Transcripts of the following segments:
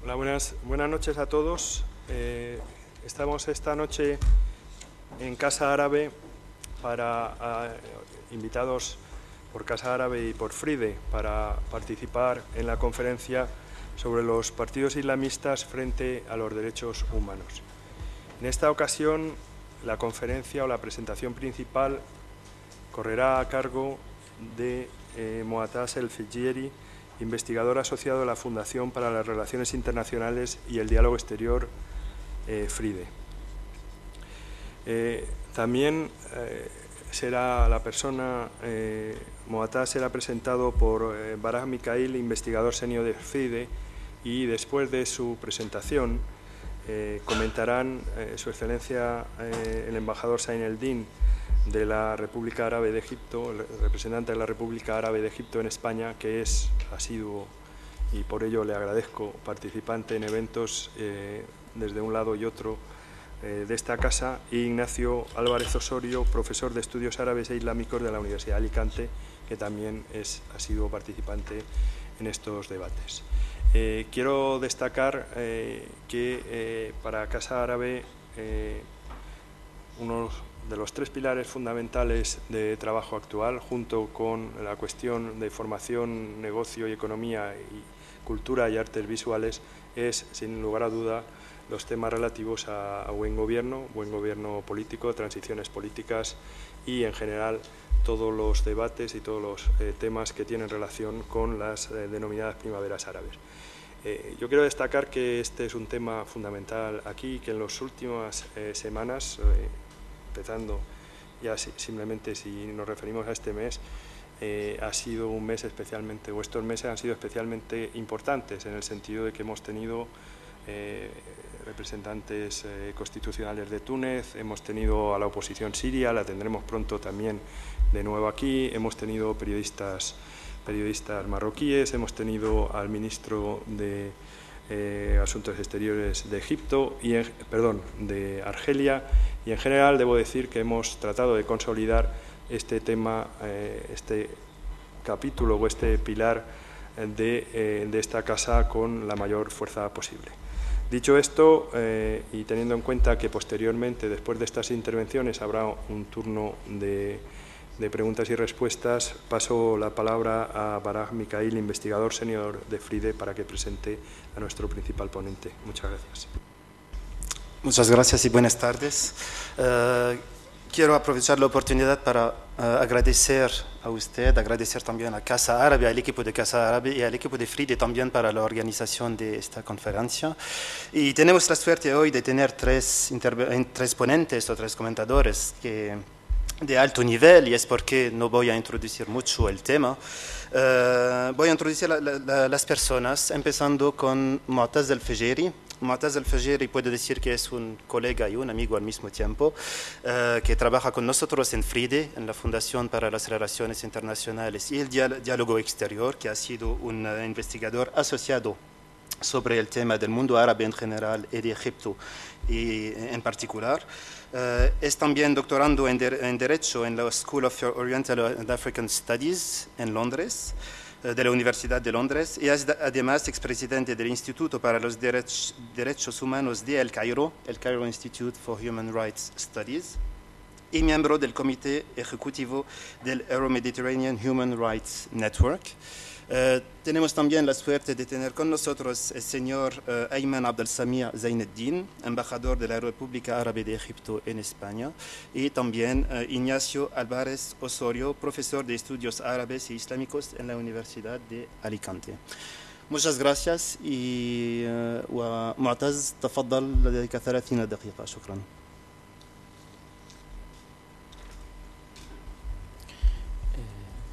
Hola, buenas noches a todos. Estamos esta noche en Casa Árabe invitados por Casa Árabe y por FRIDE para participar en la conferencia sobre los partidos islamistas frente a los derechos humanos. En esta ocasión, la conferencia o la presentación principal correrá a cargo de Moataz El-Fejeri, investigador asociado de la Fundación para las Relaciones Internacionales y el Diálogo Exterior, FRIDE. También será la persona, Moataz será presentado por Baraj Mikhail, investigador senior de FRIDE, y después de su presentación comentarán Su Excelencia el embajador Zain el-Din de la República Árabe de Egipto, el representante de la República Árabe de Egipto en España, que es asiduo y por ello le agradezco, participante en eventos desde un lado y otro de esta casa, y Ignacio Álvarez Osorio, profesor de Estudios Árabes e Islámicos de la Universidad de Alicante, que también es asiduo participante en estos debates. Quiero destacar que para Casa Árabe uno de los tres pilares fundamentales de trabajo actual, junto con la cuestión de formación, negocio y economía y cultura y artes visuales, es, sin lugar a duda, los temas relativos a buen gobierno político, transiciones políticas y, en general, todos los debates y todos los temas que tienen relación con las denominadas primaveras árabes. Yo quiero destacar que este es un tema fundamental aquí, que en las últimas semanas, empezando ya simplemente si nos referimos a este mes, ha sido un mes especialmente, o estos meses han sido especialmente importantes, en el sentido de que hemos tenido representantes constitucionales de Túnez, hemos tenido a la oposición siria, la tendremos pronto también de nuevo aquí, hemos tenido periodistas marroquíes, hemos tenido al ministro de Asuntos Exteriores de Egipto, de Argelia, y en general debo decir que hemos tratado de consolidar este tema, este capítulo o este pilar de esta casa con la mayor fuerza posible. Dicho esto, y teniendo en cuenta que posteriormente, después de estas intervenciones, habrá un turno de preguntas y respuestas, paso la palabra a Baraj Mikhail, investigador senior de FRIDE, para que presente a nuestro principal ponente. Muchas gracias. Muchas gracias y buenas tardes. Quiero aprovechar la oportunidad para agradecer a usted, agradecer también a Casa Árabe, al equipo de Casa Árabe y al equipo de FRIDE también para la organización de esta conferencia. Y tenemos la suerte hoy de tener tres ponentes o tres comentadores de alto nivel, y es porque no voy a introducir mucho el tema. Voy a introducir las personas, empezando con Moataz El-Fejeri. Moataz El-Fejeri, puedo decir que es un colega y un amigo al mismo tiempo, que trabaja con nosotros en FRIDE, en la Fundación para las Relaciones Internacionales y el Diálogo Exterior, que ha sido un investigador asociado sobre el tema del mundo árabe en general y de Egipto en particular. Es también doctorando en Derecho en la School of Oriental and African Studies en Londres, de la Universidad de Londres, y es además expresidente del Instituto para los Derechos Humanos de El Cairo Institute for Human Rights Studies, y miembro del Comité Ejecutivo del Euro-Mediterranean Human Rights Network. Tenemos también la suerte de tener con nosotros el señor Ayman Abdel-Samia Zain el-Din, embajador de la República Árabe de Egipto en España, y también Ignacio Álvarez Osorio, profesor de Estudios Árabes y Islámicos en la Universidad de Alicante. Muchas gracias. y ومعتز تفضل لديك 30 دقيقة. شكرا.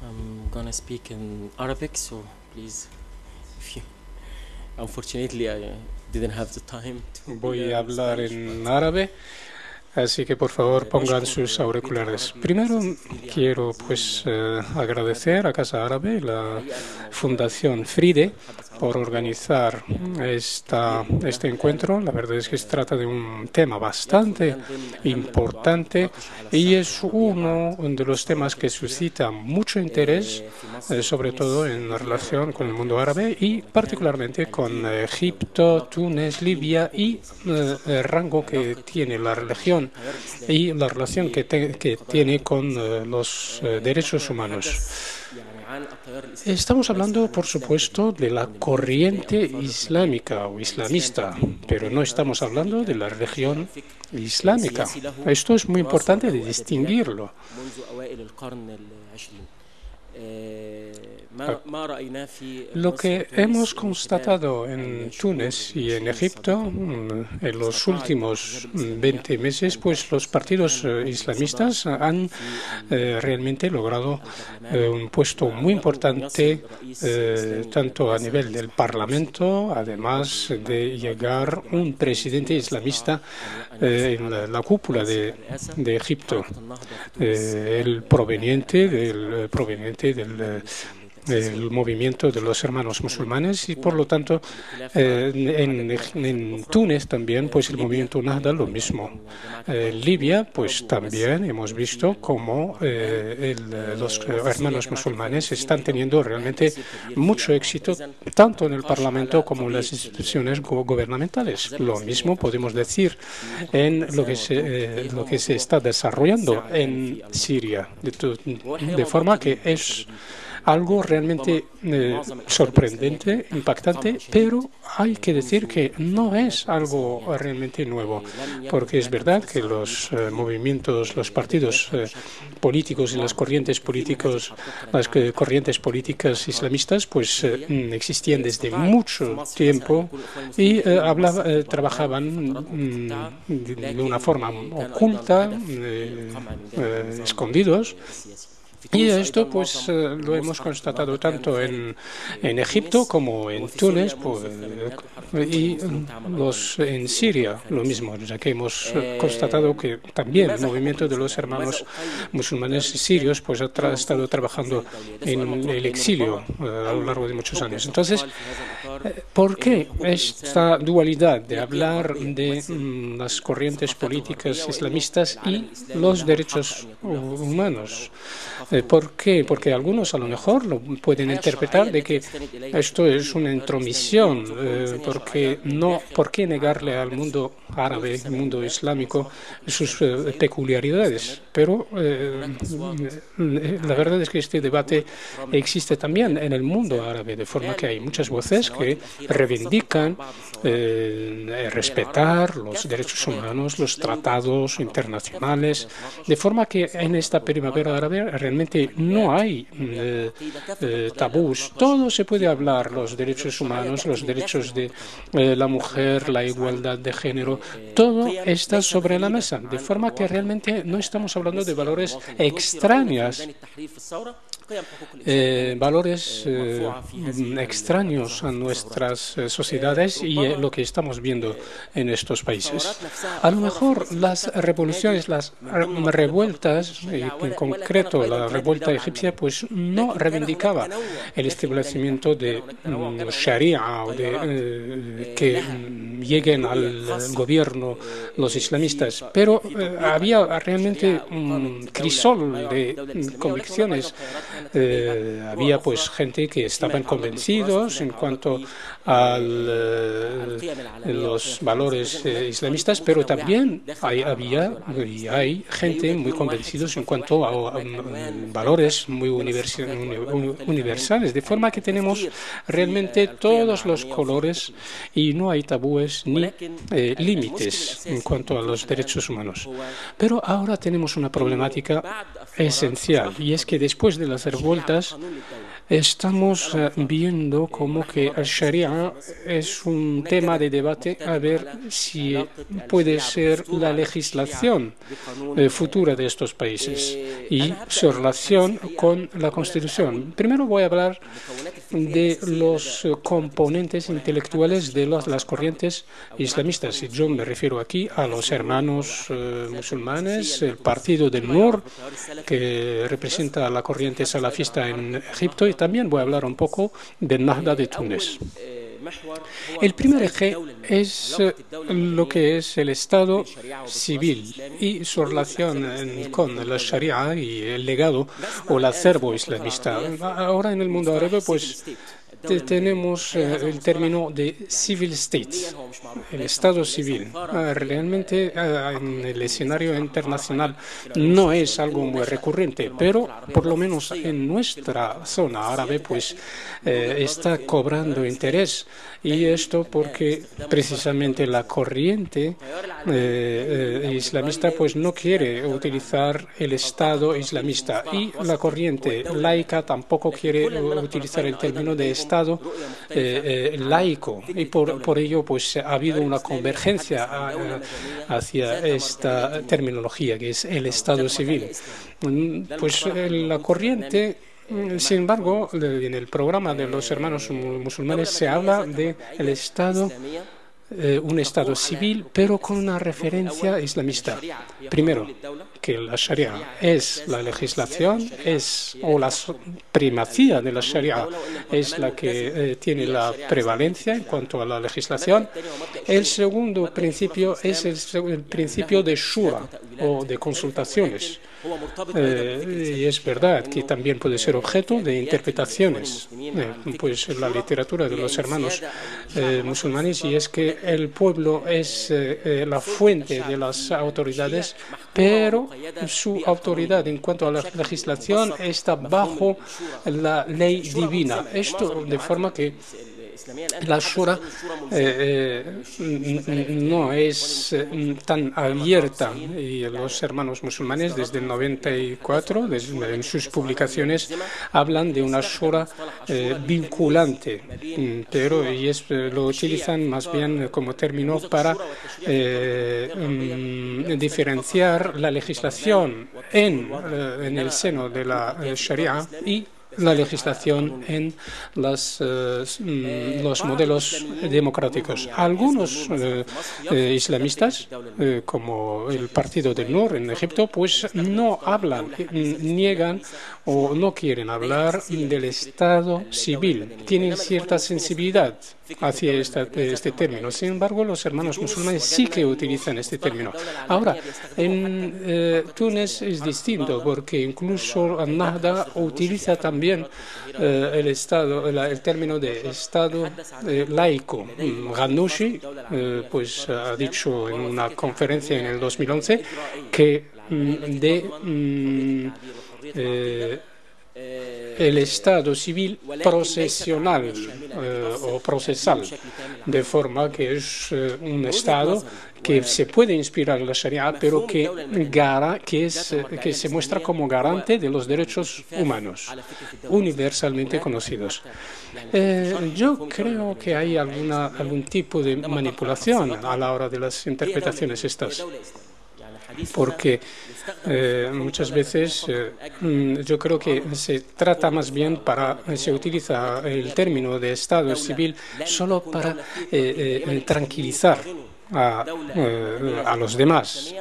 I'm gonna speak in Arabic, so please, unfortunately I didn't have the time to. Voy a hablar en árabe. Así que por favor pongan sus auriculares. Primero quiero agradecer a Casa Árabe y la Fundación FRIDE por organizar este encuentro. La verdad es que se trata de un tema bastante importante y es uno de los temas que suscita mucho interés, sobre todo en la relación con el mundo árabe y particularmente con Egipto, Túnez, Libia y el rango que tiene la religión y la relación que tiene con los derechos humanos. Estamos hablando, por supuesto, de la corriente islámica o islamista, pero no estamos hablando de la religión islámica. Esto es muy importante de distinguirlo. Lo que hemos constatado en Túnez y en Egipto en los últimos 20 meses, pues los partidos islamistas han realmente logrado un puesto muy importante tanto a nivel del Parlamento, además de llegar un presidente islamista en la cúpula de Egipto, el proveniente del movimiento de los hermanos musulmanes y por lo tanto en Túnez también pues el movimiento Nahda lo mismo. En Libia pues también hemos visto cómo los hermanos musulmanes están teniendo realmente mucho éxito tanto en el Parlamento como en las instituciones gubernamentales. Lo mismo podemos decir en lo que se está desarrollando en Siria, de forma que es algo realmente sorprendente, impactante, pero hay que decir que no es algo realmente nuevo, porque es verdad que los movimientos, los partidos políticos y las corrientes políticas políticas islamistas, pues existían desde mucho tiempo y trabajaban de una forma oculta, escondidos. Y esto pues lo hemos constatado tanto en Egipto como en Túnez y en Siria lo mismo, ya que hemos constatado que también el movimiento de los hermanos musulmanes sirios pues ha estado trabajando en el exilio a lo largo de muchos años. Entonces, ¿por qué esta dualidad de hablar de las corrientes políticas islamistas y los derechos humanos? ¿Por qué? Porque algunos a lo mejor lo pueden interpretar de que esto es una intromisión, ¿por qué negarle al mundo árabe, al mundo islámico, sus peculiaridades? Pero la verdad es que este debate existe también en el mundo árabe, de forma que hay muchas voces que reivindican respetar los derechos humanos, los tratados internacionales, de forma que en esta primavera árabe realmente no hay tabús, todo se puede hablar, los derechos humanos, los derechos de la mujer, la igualdad de género, todo está sobre la mesa, de forma que realmente no estamos hablando de valores extraños, extraños a nuestras sociedades y lo que estamos viendo en estos países. A lo mejor las revoluciones, las revueltas, en concreto la revuelta egipcia, pues no reivindicaba el establecimiento de Sharia o de que lleguen al gobierno los islamistas, pero había realmente un crisol de convicciones. Había pues gente que estaban convencidos en cuanto a los valores islamistas, pero también había y hay gente muy convencidos en cuanto a valores muy universales, de forma que tenemos realmente todos los colores y no hay tabúes ni límites en cuanto a los derechos humanos. Pero ahora tenemos una problemática esencial y es que después de las revueltas estamos viendo como que el Sharia es un tema de debate a ver si puede ser la legislación futura de estos países y su relación con la Constitución. Primero voy a hablar de los componentes intelectuales de las corrientes islamistas. Y yo me refiero aquí a los hermanos musulmanes, el Partido del Nur, que representa la corriente salafista en Egipto, y también voy a hablar un poco del Nahda de Túnez. El primer eje es lo que es el Estado civil y su relación con la Sharia y el legado o el acervo islamista. Ahora en el mundo árabe, pues tenemos el término de civil state, el Estado civil. Realmente en el escenario internacional no es algo muy recurrente, pero por lo menos en nuestra zona árabe pues está cobrando interés, y esto porque precisamente la corriente islamista pues no quiere utilizar el Estado islamista, y la corriente laica tampoco quiere utilizar el término de Estado laico, y por ello pues ha habido una convergencia hacia esta terminología que es el Estado civil. Pues la corriente, sin embargo, en el programa de los hermanos musulmanes se habla de el Estado, un Estado civil, pero con una referencia islamista. Primero, que la Sharia es la legislación, o la primacía de la Sharia es la que tiene la prevalencia en cuanto a la legislación. El segundo principio es el principio de shura, o de consultaciones. Y es verdad que también puede ser objeto de interpretaciones, pues en la literatura de los hermanos musulmanes, y es que el pueblo es la fuente de las autoridades, pero su autoridad en cuanto a la legislación está bajo la ley divina. Esto de forma que la Shura no es tan abierta, y los hermanos musulmanes desde el 94, en sus publicaciones, hablan de una Shura vinculante, pero lo utilizan más bien como término para diferenciar la legislación en el seno de la Sharia y la legislación en los modelos democráticos. Algunos islamistas, como el Partido del Nur en Egipto, pues no hablan, niegan o no quieren hablar del Estado civil. Tienen cierta sensibilidad hacia este término. Sin embargo, los hermanos musulmanes sí que utilizan este término. Ahora, en Túnez es distinto, porque incluso Al-Nahda utiliza también el término de Estado laico. Ghannouchi pues ha dicho en una conferencia en el 2011 que el Estado civil procesional o procesal, de forma que es un Estado que se puede inspirar en la Sharia, pero que se muestra como garante de los derechos humanos, universalmente conocidos. Yo creo que hay algún tipo de manipulación a la hora de las interpretaciones estas, porque muchas veces yo creo que se trata más bien se utiliza el término de Estado civil solo para tranquilizar a los demás,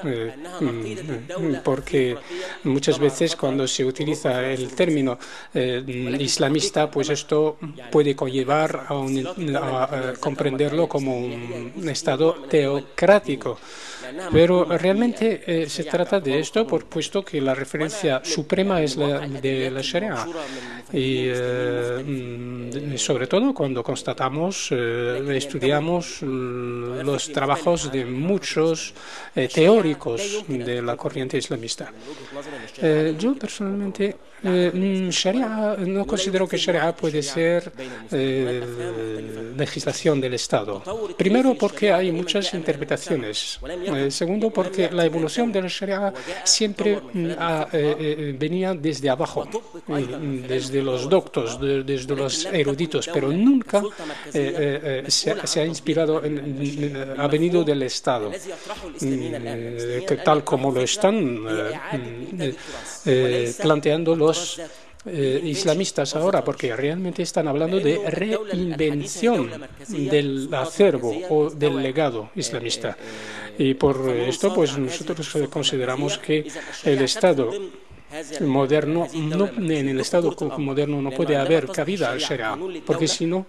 porque muchas veces cuando se utiliza el término islamista, pues esto puede conllevar a comprenderlo como un Estado teocrático. Pero realmente se trata de esto, puesto que la referencia suprema es la de la Sharia. Y sobre todo cuando constatamos, estudiamos los trabajos de muchos teóricos de la corriente islamista. Yo personalmente no considero que Sharia puede ser legislación del Estado. Primero, porque hay muchas interpretaciones. Segundo, porque la evolución de la Sharia siempre venía desde abajo, desde los doctos, desde los eruditos, pero nunca se ha inspirado, ha venido del Estado, que tal como lo están planteando los islamistas ahora, porque realmente están hablando de reinvención del acervo o del legado islamista. Y por esto, pues nosotros consideramos que el Estado moderno, en el Estado moderno no puede haber cabida al Sharia, porque si no,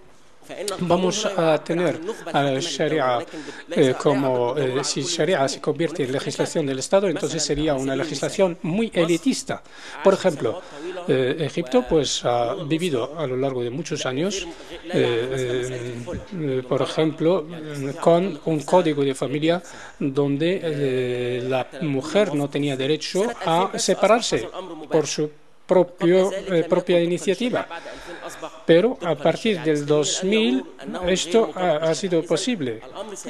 vamos a tener al Sharia como si Sharia se convierte en legislación del Estado, entonces sería una legislación muy elitista. Por ejemplo, Egipto pues ha vivido a lo largo de muchos años, por ejemplo, con un código de familia donde la mujer no tenía derecho a separarse por su propia iniciativa. Pero a partir del 2000 esto ha sido posible.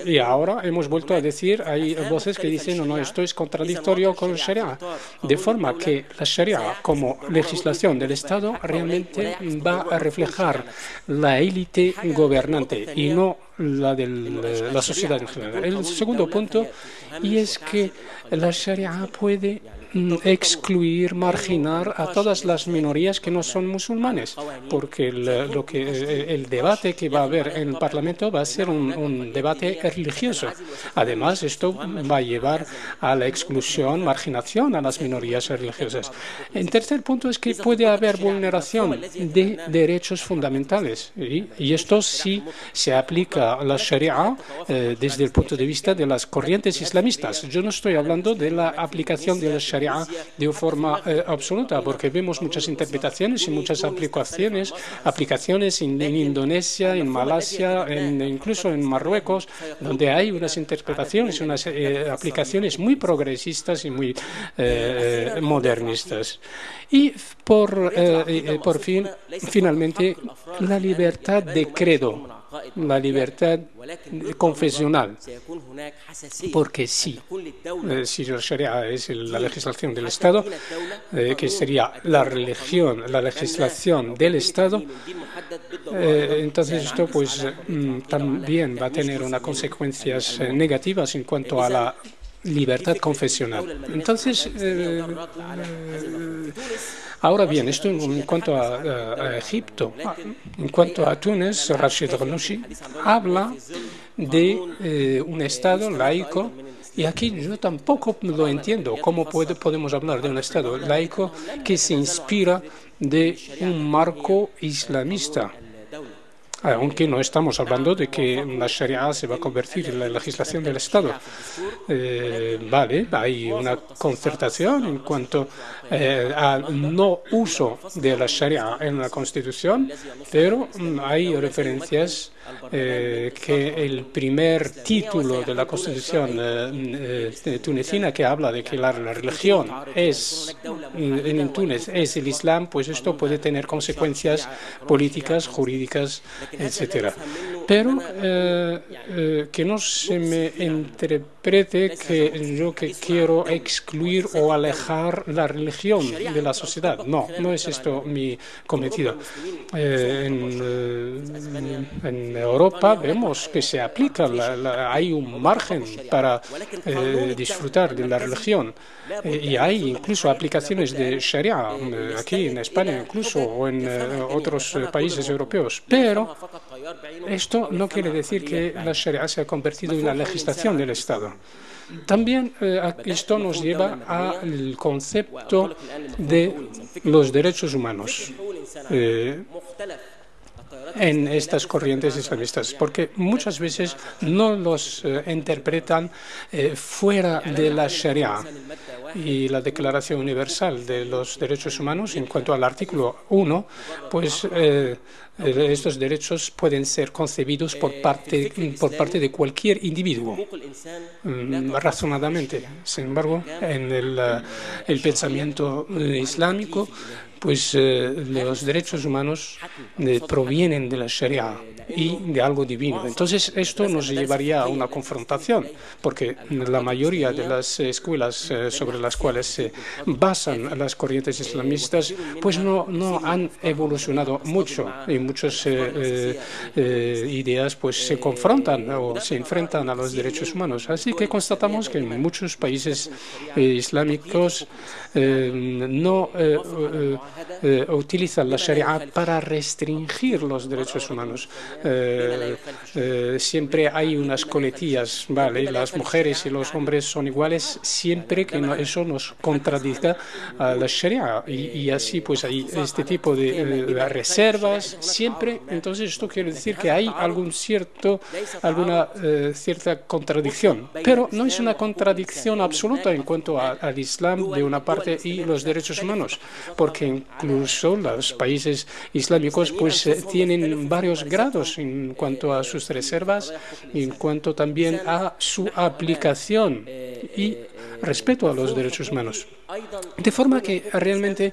Y ahora hemos vuelto a decir, hay voces que dicen, no, esto es contradictorio con el Sharia. De forma que la Sharia, como legislación del Estado, realmente va a reflejar la élite gobernante y no la de la sociedad en general. El segundo punto, y es que la Sharia puede excluir, marginar a todas las minorías que no son musulmanes, porque el debate que va a haber en el Parlamento va a ser un debate religioso. Además, esto va a llevar a la exclusión, marginación a las minorías religiosas. El tercer punto es que puede haber vulneración de derechos fundamentales, y esto sí se aplica a la Sharia desde el punto de vista de las corrientes islamistas. Yo no estoy hablando de la aplicación de la Sharia de forma absoluta, porque vemos muchas interpretaciones y muchas aplicaciones en Indonesia, en Malasia, incluso en Marruecos, donde hay unas interpretaciones, unas aplicaciones muy progresistas y muy modernistas. Y finalmente, la libertad de credo, la libertad confesional, porque si el Sharia es la legislación del Estado, que sería la religión, la legislación del Estado, entonces esto pues también va a tener unas consecuencias negativas en cuanto a la libertad confesional. Entonces, ahora bien, esto en cuanto a Egipto. En cuanto a Túnez, Rashid Ghannouchi habla de un Estado laico, y aquí yo tampoco lo entiendo. ¿Cómo podemos hablar de un Estado laico que se inspira de un marco islamista? Aunque no estamos hablando de que la Sharia se va a convertir en la legislación del Estado. Vale, hay una concertación en cuanto al no uso de la Sharia en la Constitución, pero hay referencias que el primer título de la Constitución tunecina, que habla de que la religión en Túnez es el Islam, pues esto puede tener consecuencias políticas, jurídicas, etcétera. Pero que no se me interprete que yo quiero excluir o alejar la religión de la sociedad. No, no es esto mi cometido. En Europa vemos que se aplica, hay un margen para disfrutar de la religión, y hay incluso aplicaciones de Sharia aquí en España incluso, o en otros países europeos. Pero esto no quiere decir que la Sharia se ha convertido en la legislación del Estado. También esto nos lleva al concepto de los derechos humanos en estas corrientes islamistas, porque muchas veces no los interpretan fuera de la Sharia y la Declaración Universal de los Derechos Humanos. En cuanto al artículo 1, pues estos derechos pueden ser concebidos por parte de cualquier individuo razonadamente. Sin embargo, en el pensamiento islámico, pues los derechos humanos provienen de la Sharia y de algo divino. Entonces, esto nos llevaría a una confrontación, porque la mayoría de las escuelas sobre las cuales se basan las corrientes islamistas, pues no han evolucionado mucho, y muchas ideas pues se confrontan o se enfrentan a los derechos humanos. Así que constatamos que en muchos países islámicos no utilizan la Sharia para restringir los derechos humanos. Siempre hay unas coletillas, ¿vale? Las mujeres y los hombres son iguales, siempre que eso nos contradiga a la Sharia. Y así pues hay este tipo de reservas siempre. Entonces esto quiere decir que hay alguna cierta contradicción, pero no es una contradicción absoluta en cuanto al Islam de una parte y los derechos humanos, porque incluso los países islámicos pues tienen varios grados en cuanto a sus reservas, en cuanto también a su aplicación y respeto a los derechos humanos. De forma que realmente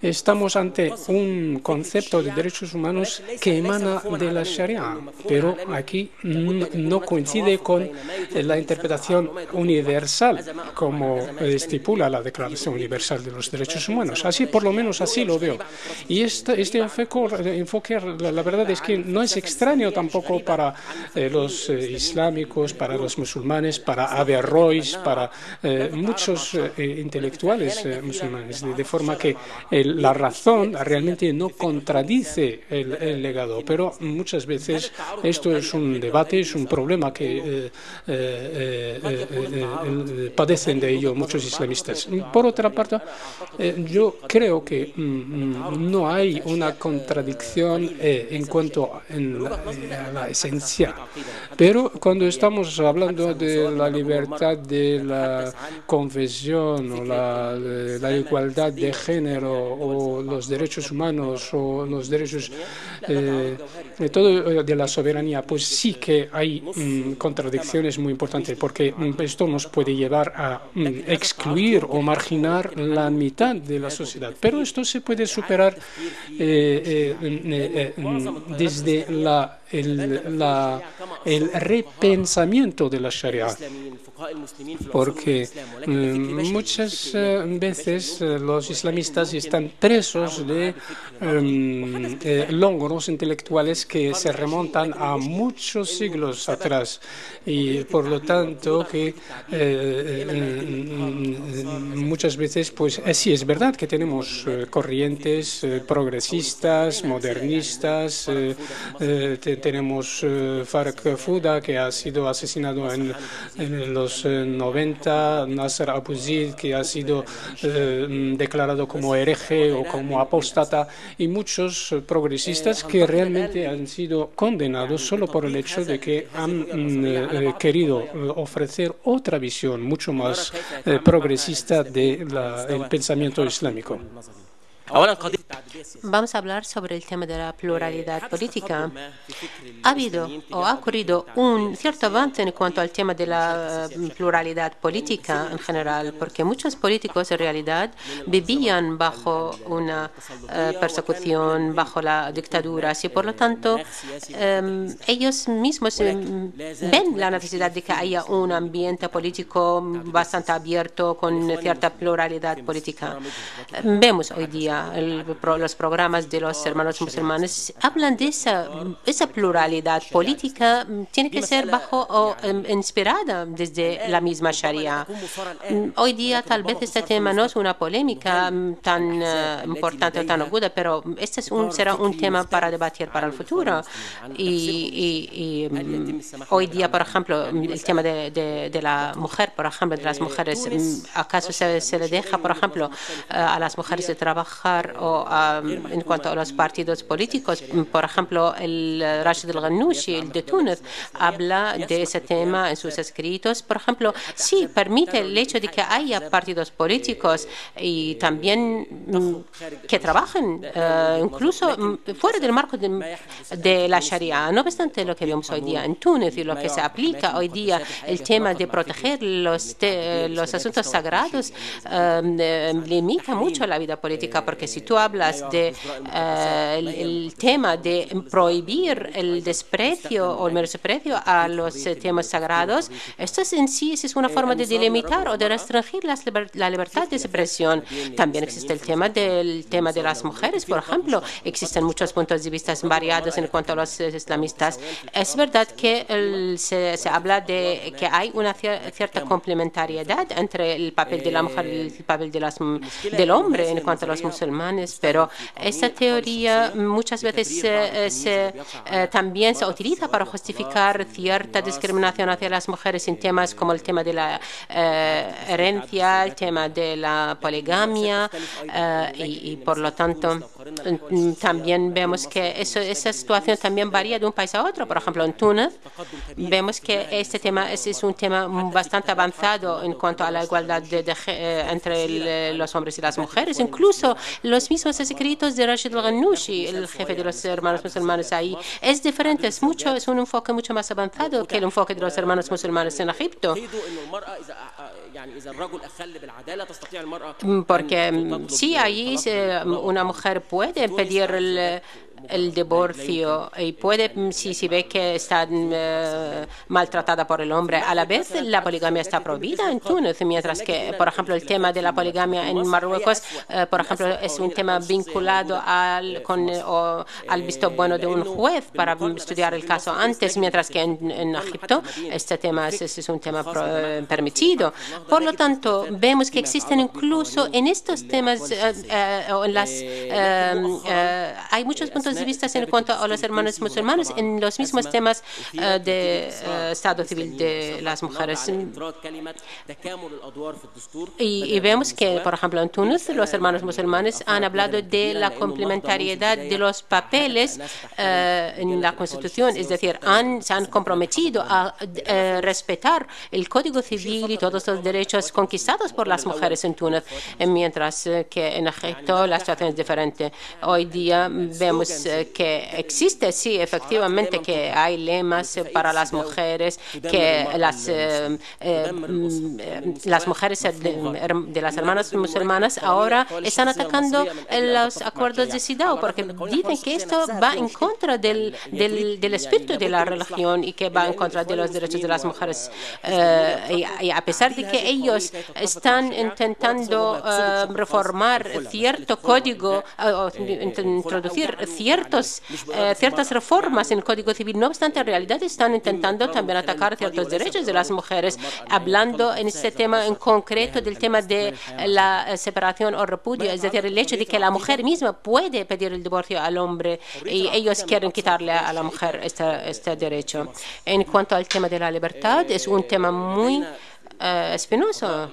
estamos ante un concepto de derechos humanos que emana de la Sharia, pero aquí no coincide con la interpretación universal como estipula la Declaración Universal de los Derechos Humanos. Así, por lo menos así lo veo. Y este enfoque, la verdad es que no es extraño tampoco para los islámicos, para los musulmanes, para Averroes, para muchos intelectuales musulmanes, de forma que la razón realmente no contradice el legado, pero muchas veces esto es un debate, es un problema que padecen de ello muchos islamistas. Por otra parte, yo creo que no hay una contradicción en cuanto a la esencia, pero cuando estamos hablando de la libertad de la confesión o la igualdad de género o los derechos humanos o los derechos de la soberanía, pues sí que hay contradicciones muy importantes, porque esto nos puede llevar a excluir o marginar la mitad de la sociedad. Pero esto se puede superar desde el repensamiento de la Sharia, porque muchas veces los islamistas están presos de logros intelectuales que se remontan a muchos siglos atrás, y por lo tanto que muchas veces pues sí es verdad que tenemos corrientes progresistas, modernistas, tenemos Farag Fouda, que ha sido asesinado en los 90, Nasser Abu Zid, que ha sido declarado como hereje o como apóstata, y muchos progresistas que realmente han sido condenados solo por el hecho de que han querido ofrecer otra visión mucho más progresista del pensamiento islámico. Vamos a hablar sobre el tema de la pluralidad política. Ha habido o ha ocurrido un cierto avance en cuanto al tema de la pluralidad política en general, porque muchos políticos en realidad vivían bajo una persecución, bajo la dictadura, y por lo tanto ellos mismos ven la necesidad de que haya un ambiente político bastante abierto con cierta pluralidad política. Vemos hoy día los programas de los hermanos musulmanes hablan de esa pluralidad política, tiene que ser bajo o inspirada desde la misma Sharia. Hoy día tal vez este tema no es una polémica tan importante o tan aguda, pero este será un tema para debatir para el futuro. Y hoy día, por ejemplo, el tema de la mujer, por ejemplo, de las mujeres, ¿acaso se le deja, por ejemplo, a las mujeres de trabajar o en cuanto a los partidos políticos? Por ejemplo, el Rashid al-Ghannouchi, el de Túnez, habla de ese tema en sus escritos. Por ejemplo, sí permite el hecho de que haya partidos políticos y también que trabajen incluso fuera del marco de la Sharia. No obstante, lo que vemos hoy día en Túnez y lo que se aplica hoy día, el tema de proteger los asuntos sagrados limita mucho la vida política, porque si tú hablas el tema de prohibir el desprecio o el menosprecio a los temas sagrados, esto en sí es una forma de delimitar o de restringir la libertad de expresión. También existe el tema de las mujeres, por ejemplo. Existen muchos puntos de vista variados en cuanto a los islamistas. Es verdad que se habla de que hay una cierta complementariedad entre el papel de la mujer y el papel del hombre en cuanto a los musulmanes, pero pero esta teoría muchas veces también se utiliza para justificar cierta discriminación hacia las mujeres en temas como el tema de la herencia, el tema de la poligamia, y por lo tanto también vemos que esa situación también varía de un país a otro. Por ejemplo, en Túnez vemos que este tema es un tema bastante avanzado en cuanto a la igualdad entre los hombres y las mujeres. Incluso los mismos escritos de Rashid al-Ghannouchi, el jefe de los hermanos musulmanes ahí, es diferente, es un enfoque mucho más avanzado que el enfoque de los hermanos musulmanes en Egipto. Porque sí, allí una mujer puede pedir el divorcio y puede, si ve que está maltratada por el hombre. A la vez, la poligamia está prohibida en Túnez, mientras que, por ejemplo, el tema de la poligamia en Marruecos, por ejemplo, es un tema vinculado al visto bueno de un juez para estudiar el caso antes, mientras que en Egipto este tema es un tema permitido. Por lo tanto, vemos que existen incluso en estos temas, hay muchos puntos de vista en cuanto a los hermanos musulmanes en los mismos temas de estado civil de las mujeres. Y vemos que, por ejemplo, en Túnez, los hermanos musulmanes han hablado de la complementariedad de los papeles en la Constitución, es decir, se han comprometido a respetar el Código Civil y todos los derechos conquistados por las mujeres en Túnez, mientras que en Egipto la situación es diferente. Hoy día vemos que existe, sí, efectivamente, que hay lemas para las mujeres, que las mujeres de las hermanas musulmanas ahora están atacando los acuerdos de CEDAW, porque dicen que esto va en contra del espíritu de la religión y que va en contra de los derechos de las mujeres. Y a pesar de que ellos están intentando reformar cierto código, introducir ciertas reformas en el Código Civil, no obstante, en realidad están intentando también atacar ciertos derechos de las mujeres, hablando en este tema en concreto del tema de la separación o repudio, es decir, el hecho de que la mujer misma puede pedir el divorcio al hombre y ellos quieren quitarle a la mujer este derecho. En cuanto al tema de la libertad, es un tema muy espinoso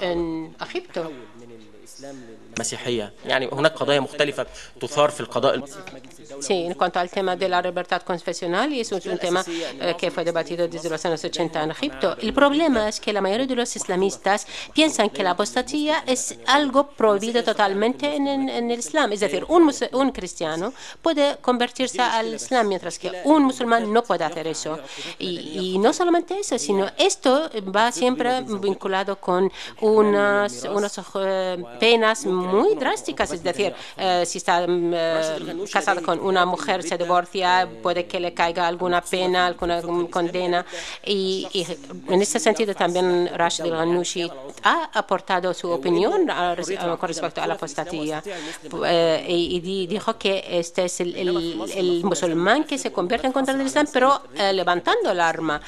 en Egipto. مسيحية يعني هناك قضايا مختلفة تثار في القضاء. Sí, en cuanto al tema de la libertad confesional, y eso es un tema que fue debatido desde los años 80 en Egipto. El problema es que la mayoría de los islamistas piensan que la apostasía es algo prohibido totalmente en el Islam. Es decir, un cristiano puede convertirse al Islam, mientras que un musulmán no puede hacer eso. Y no solamente eso, sino esto va siempre vinculado con unas penas muy drásticas. Es decir, si está casado con una mujer, se divorcia, puede que le caiga alguna pena, alguna condena. Y en ese sentido también Rashid al-Ghannouchi ha aportado su opinión con respecto a la apostasía. Y dijo que este es el musulmán que se convierte en contra del Islam, pero levantando el arma.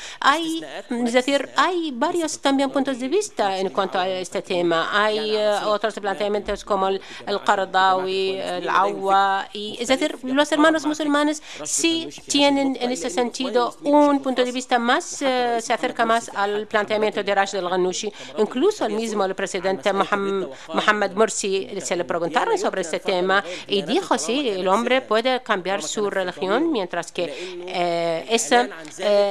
Es decir, hay varios también puntos de vista en cuanto a este tema. Hay otros planteamientos como el Qaradawi, el Awa, es decir, los hermanos musulmanes sí tienen en ese sentido un punto de vista más, se acerca más al planteamiento de Rashid al-Ghannouchi. Incluso el presidente Mohamed Morsi se le preguntaron sobre este tema y dijo, sí, el hombre puede cambiar su religión mientras que esa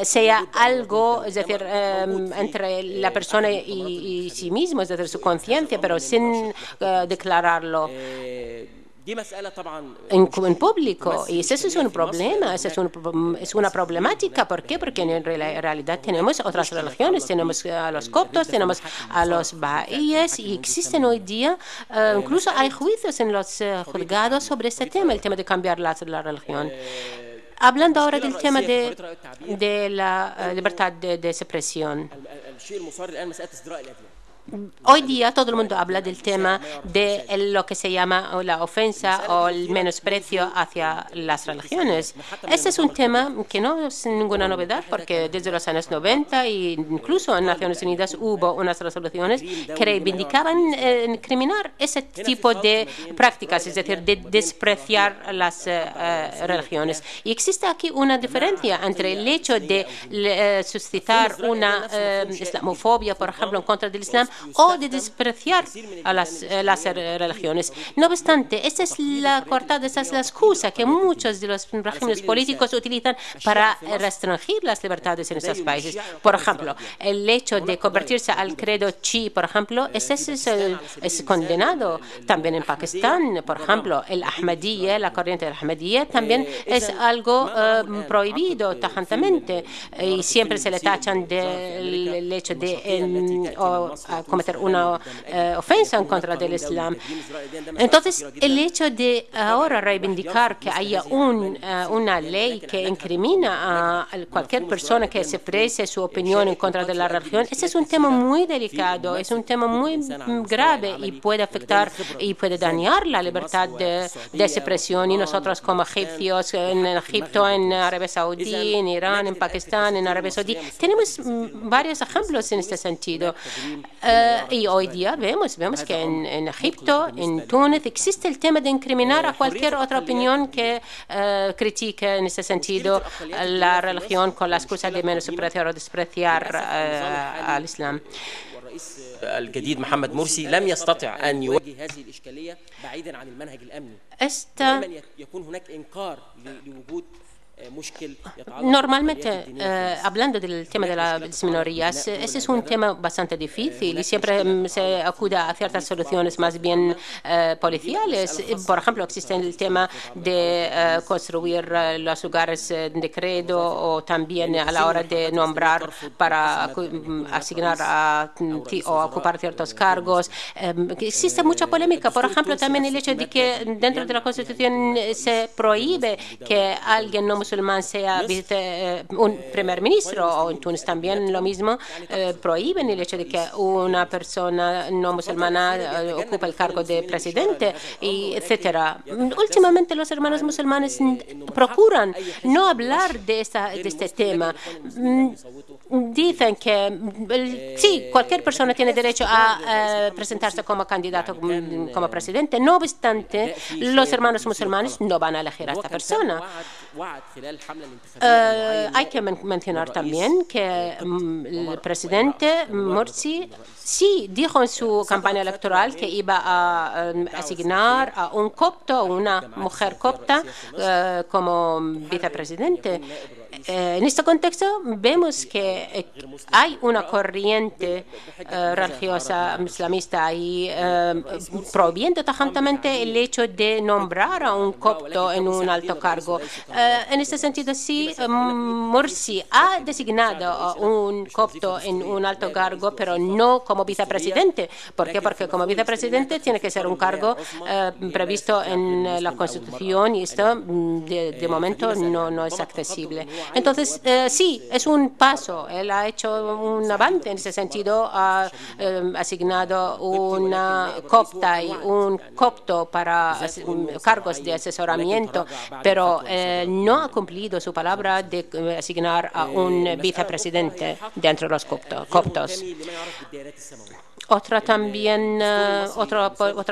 sea algo, es decir, entre la persona y sí mismo, es decir, su conciencia, pero sin declararlo en público. Y eso es un problema, es una problemática. ¿Por qué? Porque en realidad tenemos otras religiones, tenemos a los coptos, tenemos a los bahá'íes, y existen hoy día, incluso hay juicios en los juzgados sobre este tema, el tema de cambiar la religión. Hablando ahora del tema de la libertad de expresión. Hoy día todo el mundo habla del tema de lo que se llama la ofensa o el menosprecio hacia las religiones. Este es un tema que no es ninguna novedad porque desde los años 90 e incluso en Naciones Unidas hubo unas resoluciones que reivindicaban incriminar ese tipo de prácticas, es decir, de despreciar las religiones. Y existe aquí una diferencia entre el hecho de suscitar una islamofobia, por ejemplo, en contra del Islam, o de despreciar a las religiones. No obstante, esta es la coartada, esta es la excusa que muchos de los regímenes políticos utilizan para restringir las libertades en estos países. Por ejemplo, el hecho de convertirse al credo chi, por ejemplo, es condenado. También en Pakistán, por ejemplo, el Ahmadiyya, la corriente del Ahmadiyya, también es algo prohibido tajantemente y siempre se le tachan del hecho de cometer una ofensa en contra del Islam. Entonces, el hecho de ahora reivindicar que haya una ley que incrimina a cualquier persona que se exprese su opinión en contra de la religión, ese es un tema muy delicado, es un tema muy grave y puede afectar y puede dañar la libertad de expresión. Y nosotros como egipcios, en Egipto, en Arabia Saudí, en Irán, en Pakistán, en Arabia Saudí, tenemos varios ejemplos en este sentido. Y hoy día vemos que en Egipto, en Túnez, existe el tema de incriminar a cualquier otra opinión que critique en ese sentido la religión con la excusa de menospreciar o despreciar al Islam. الجديد محمد مرسي لم يستطع أن يواجه هذه الإشكالية بعيدا عن المنهج الأمني. يكون هناك إنكار لوجود Normalmente, hablando del tema de las minorías, ese es un tema bastante difícil y siempre se acude a ciertas soluciones más bien policiales. Por ejemplo, existe el tema de construir los lugares de credo o también a la hora de nombrar para asignar o ocupar ciertos cargos. Existe mucha polémica. Por ejemplo, también el hecho de que dentro de la Constitución se prohíbe que alguien no musulmán sea un primer ministro, o en Túnez también lo mismo, prohíben el hecho de que una persona no musulmana ocupe el cargo de presidente, y etcétera. Últimamente los hermanos musulmanes procuran no hablar de este tema. Dicen que sí, cualquier persona tiene derecho a presentarse como candidato como presidente. No obstante, los hermanos musulmanes no van a elegir a esta persona. Hay que mencionar también que el presidente Morsi sí dijo en su campaña electoral que iba a asignar a un copto, una mujer copta, como vicepresidente. En este contexto vemos que hay una corriente religiosa islamista ahí prohibiendo tajantemente el hecho de nombrar a un copto en un alto cargo. En este sentido, sí, Morsi ha designado a un copto en un alto cargo, pero no como vicepresidente. ¿Por qué? Porque como vicepresidente tiene que ser un cargo previsto en la Constitución y esto de momento no es accesible. Entonces, sí, es un paso. Él ha hecho un avance en ese sentido, ha asignado una copta y un copto para cargos de asesoramiento, pero no ha cumplido su palabra de asignar a un vicepresidente dentro de los coptos. Otra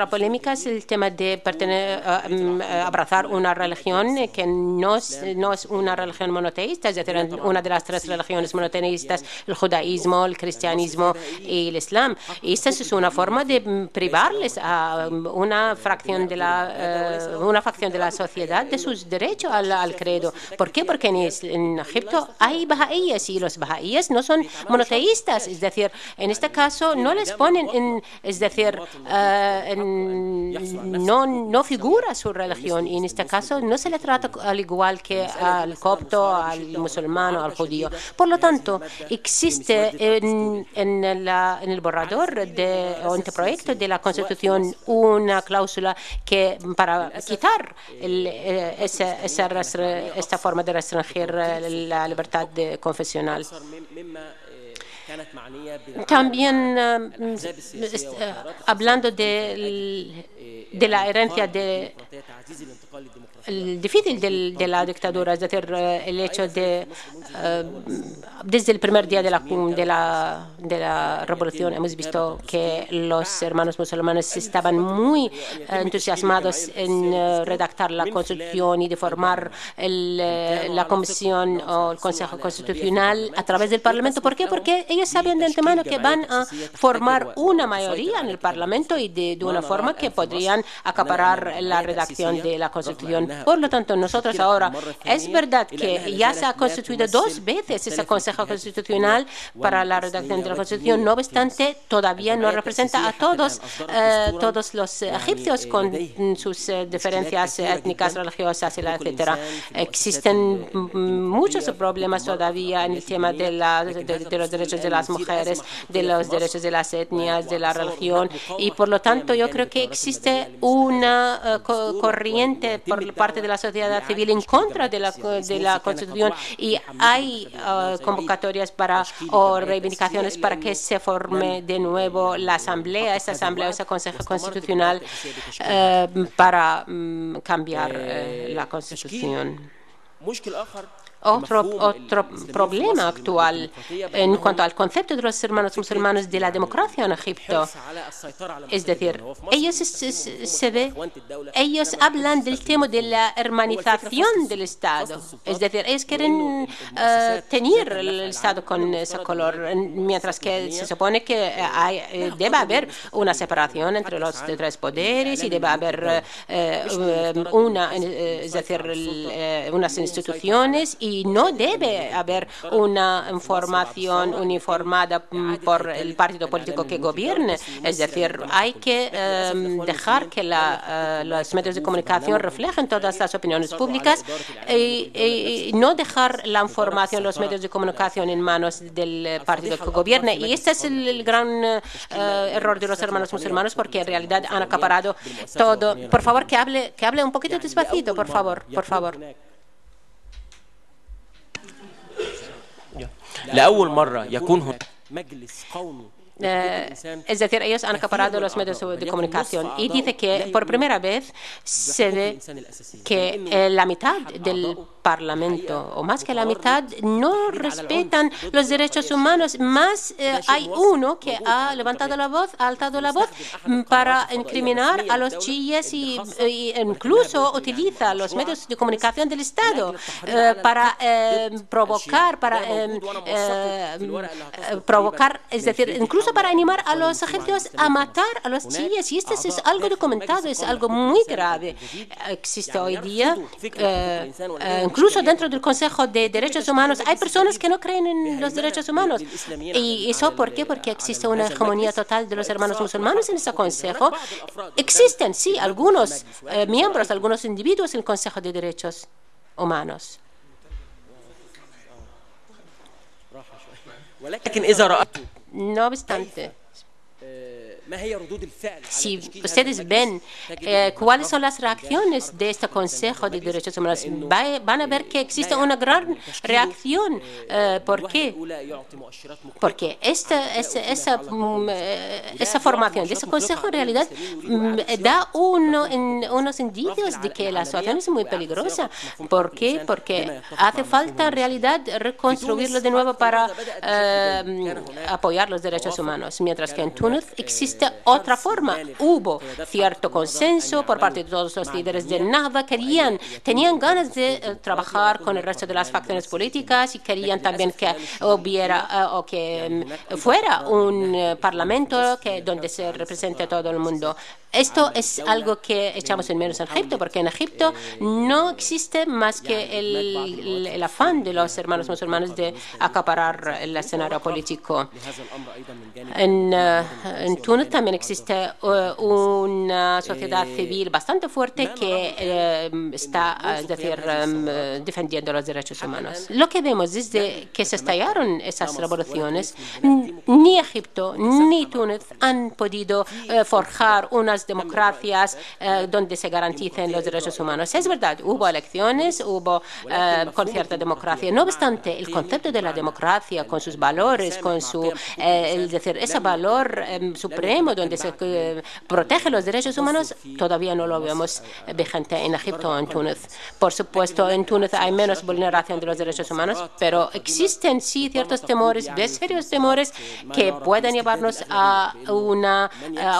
polémica es el tema de abrazar una religión que no es una religión monoteísta, es decir, una de las tres religiones monoteístas, el judaísmo, el cristianismo y el islam. Y esta es una forma de privarles a una facción de la sociedad de sus derechos al credo. ¿Por qué? Porque en Egipto hay bahá'íes y los bahá'íes no son monoteístas, es decir, en este caso no les ponen no figura su religión, y en este caso no se le trata al igual que al copto, al musulmán o al judío. Por lo tanto, existe en el borrador o anteproyecto de la Constitución una cláusula que para quitar esta forma de restringir la libertad confesional. También hablando de la herencia difícil de la dictadura, es decir, el hecho de desde el primer día de la revolución hemos visto que los hermanos musulmanes estaban muy entusiasmados en redactar la Constitución y de formar la Comisión o el Consejo Constitucional a través del Parlamento. ¿Por qué? Porque ellos sabían de antemano que van a formar una mayoría en el Parlamento y de una forma que podrían acaparar la redacción de la Constitución. Por lo tanto, nosotros ahora, es verdad que ya se ha constituido 2 veces ese Consejo Constitucional para la redacción de la Constitución. No obstante, todavía no representa a todos los egipcios con sus diferencias étnicas, religiosas, etcétera. Existen muchos problemas todavía en el tema de los derechos de las mujeres, de los derechos de las etnias, de la religión, y por lo tanto yo creo que existe una corriente por parte de la sociedad civil en contra de la Constitución, y hay convocatorias o reivindicaciones para que se forme de nuevo la Asamblea, ese Consejo Constitucional para cambiar la Constitución. Otro problema actual en cuanto al concepto de los hermanos musulmanes de la democracia en Egipto, es decir, ellos hablan del tema de la hermanización del Estado, es decir, ellos quieren teñir el Estado con ese color, mientras que se supone que debe haber una separación entre los 3 poderes y debe haber unas instituciones, y no debe haber una información uniformada por el partido político que gobierne. Es decir, hay que dejar que los medios de comunicación reflejen todas las opiniones públicas y no dejar la información, los medios de comunicación en manos del partido que gobierne. Y este es el gran error de los hermanos musulmanes, porque en realidad han acaparado todo. Por favor, que hable un poquito despacito, por favor. لأول مرة يكون مجلس قومي Es decir, ellos han acaparado los medios de comunicación y dice que por primera vez se ve que la mitad del Parlamento, o más que la mitad, no respetan los derechos humanos. Más hay uno que ha levantado la voz, ha alzado la voz para incriminar a los chiíes y incluso utiliza los medios de comunicación del Estado para provocar, es decir, incluso para animar a los egipcios a matar a los chiíes. Y esto es algo documentado, es algo muy grave. Existe hoy día, incluso dentro del Consejo de Derechos Humanos, hay personas que no creen en los derechos humanos. ¿Y eso por qué? Porque existe una hegemonía total de los hermanos musulmanes en ese Consejo. Existen, sí, algunos miembros, algunos individuos en el Consejo de Derechos Humanos. No obstante, si ustedes ven cuáles son las reacciones de este Consejo de Derechos Humanos, van a ver que existe una gran reacción. ¿Por qué? Porque esa formación de ese Consejo en realidad da unos indicios de que la situación es muy peligrosa. ¿Por qué? Porque hace falta en realidad reconstruirlo de nuevo para apoyar los derechos humanos, mientras que en Túnez existe otra forma. Hubo cierto consenso por parte de todos los líderes de Nahda, tenían ganas de trabajar con el resto de las facciones políticas y querían también que hubiera o que fuera un parlamento donde se represente todo el mundo. Esto es algo que echamos en menos en Egipto, porque en Egipto no existe más que el afán de los hermanos musulmanes de acaparar el escenario político. En Túnez también existe una sociedad civil bastante fuerte que está, es decir, defendiendo los derechos humanos. Lo que vemos desde que se estallaron esas revoluciones, ni Egipto ni Túnez han podido forjar unas nuevas democracias donde se garanticen los derechos humanos. Es verdad, hubo elecciones, hubo con cierta democracia. No obstante, el concepto de la democracia, con sus valores, con su, es decir, ese valor supremo donde se protege los derechos humanos, todavía no lo vemos vigente en Egipto o en Túnez. Por supuesto, en Túnez hay menos vulneración de los derechos humanos, pero existen sí ciertos temores, serios temores que pueden llevarnos a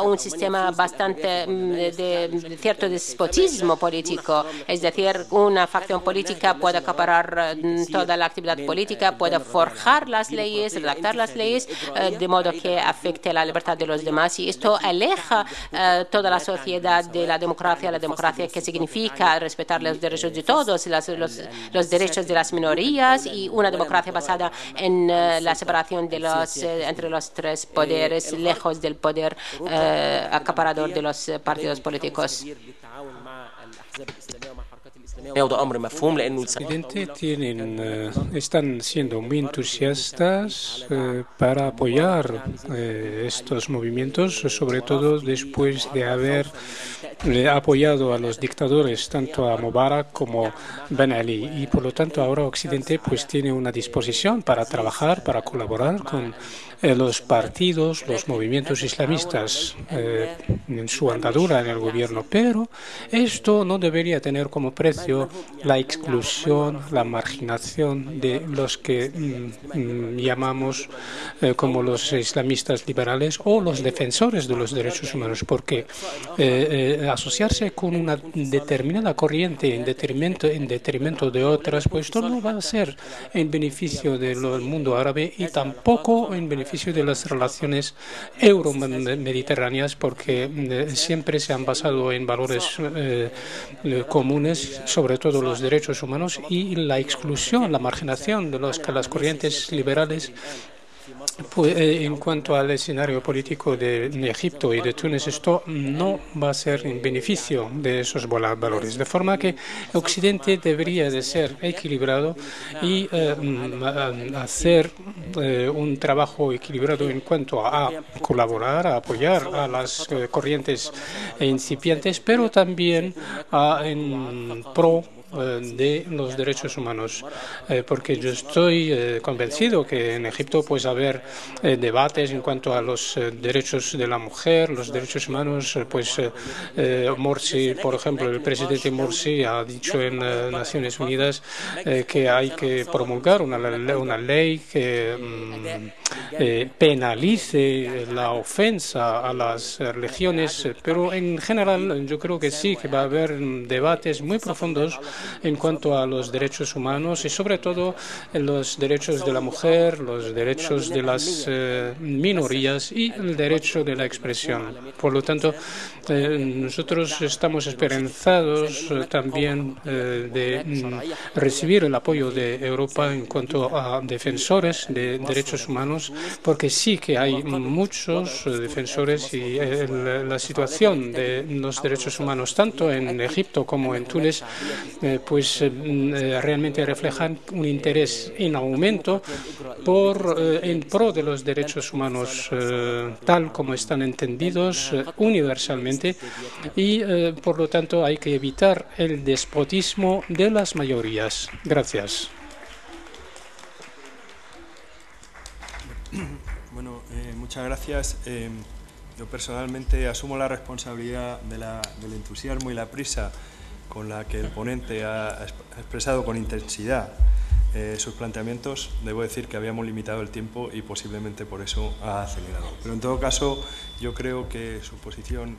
un sistema bastante de cierto despotismo político. Es decir, una facción política puede acaparar toda la actividad política, puede forjar las leyes, redactar las leyes, de modo que afecte la libertad de los demás. Y esto aleja toda la sociedad de la democracia que significa respetar los derechos de todos, los derechos de las minorías y una democracia basada en la separación de entre los tres poderes, lejos del poder acaparador de los partidos políticos. Están siendo muy entusiastas para apoyar estos movimientos, sobre todo después de haber apoyado a los dictadores, tanto a Mubarak como Ben Ali, y por lo tanto ahora Occidente pues tiene una disposición para trabajar, para colaborar con los partidos, los movimientos islamistas en su andadura en el gobierno, pero esto no debería tener como precio la exclusión, la marginación de los que llamamos como los islamistas liberales o los defensores de los derechos humanos, porque asociarse con una determinada corriente en detrimento de otras, pues esto no va a ser en beneficio del mundo árabe y tampoco en beneficio de las relaciones euro-mediterráneas, porque siempre se han basado en valores comunes, sobre todo los derechos humanos, y la exclusión, la marginación de las corrientes liberales. Pues, en cuanto al escenario político de Egipto y de Túnez, esto no va a ser en beneficio de esos valores, de forma que Occidente debería de ser equilibrado y hacer un trabajo equilibrado en cuanto a colaborar, a apoyar a las corrientes incipientes, pero también en pro de los derechos humanos, porque yo estoy convencido que en Egipto pues haber debates en cuanto a los derechos de la mujer, los derechos humanos, pues Morsi, por ejemplo, el presidente Morsi ha dicho en Naciones Unidas que hay que promulgar una ley que penalice la ofensa a las religiones, pero en general yo creo que sí, que va a haber debates muy profundos en cuanto a los derechos humanos y sobre todo los derechos de la mujer, los derechos de las minorías y el derecho de la expresión. Por lo tanto, nosotros estamos esperanzados también de recibir el apoyo de Europa en cuanto a defensores de derechos humanos, porque sí que hay muchos defensores y la situación de los derechos humanos, tanto en Egipto como en Túnez, pues realmente reflejan un interés en aumento en pro de los derechos humanos tal como están entendidos universalmente y por lo tanto hay que evitar el despotismo de las mayorías. Gracias. Bueno, muchas gracias. Yo personalmente asumo la responsabilidad del entusiasmo y la prisa con la que el ponente ha expresado con intensidad sus planteamientos. Debo decir que habíamos limitado el tiempo y posiblemente por eso ha acelerado. Pero en todo caso, yo creo que su posición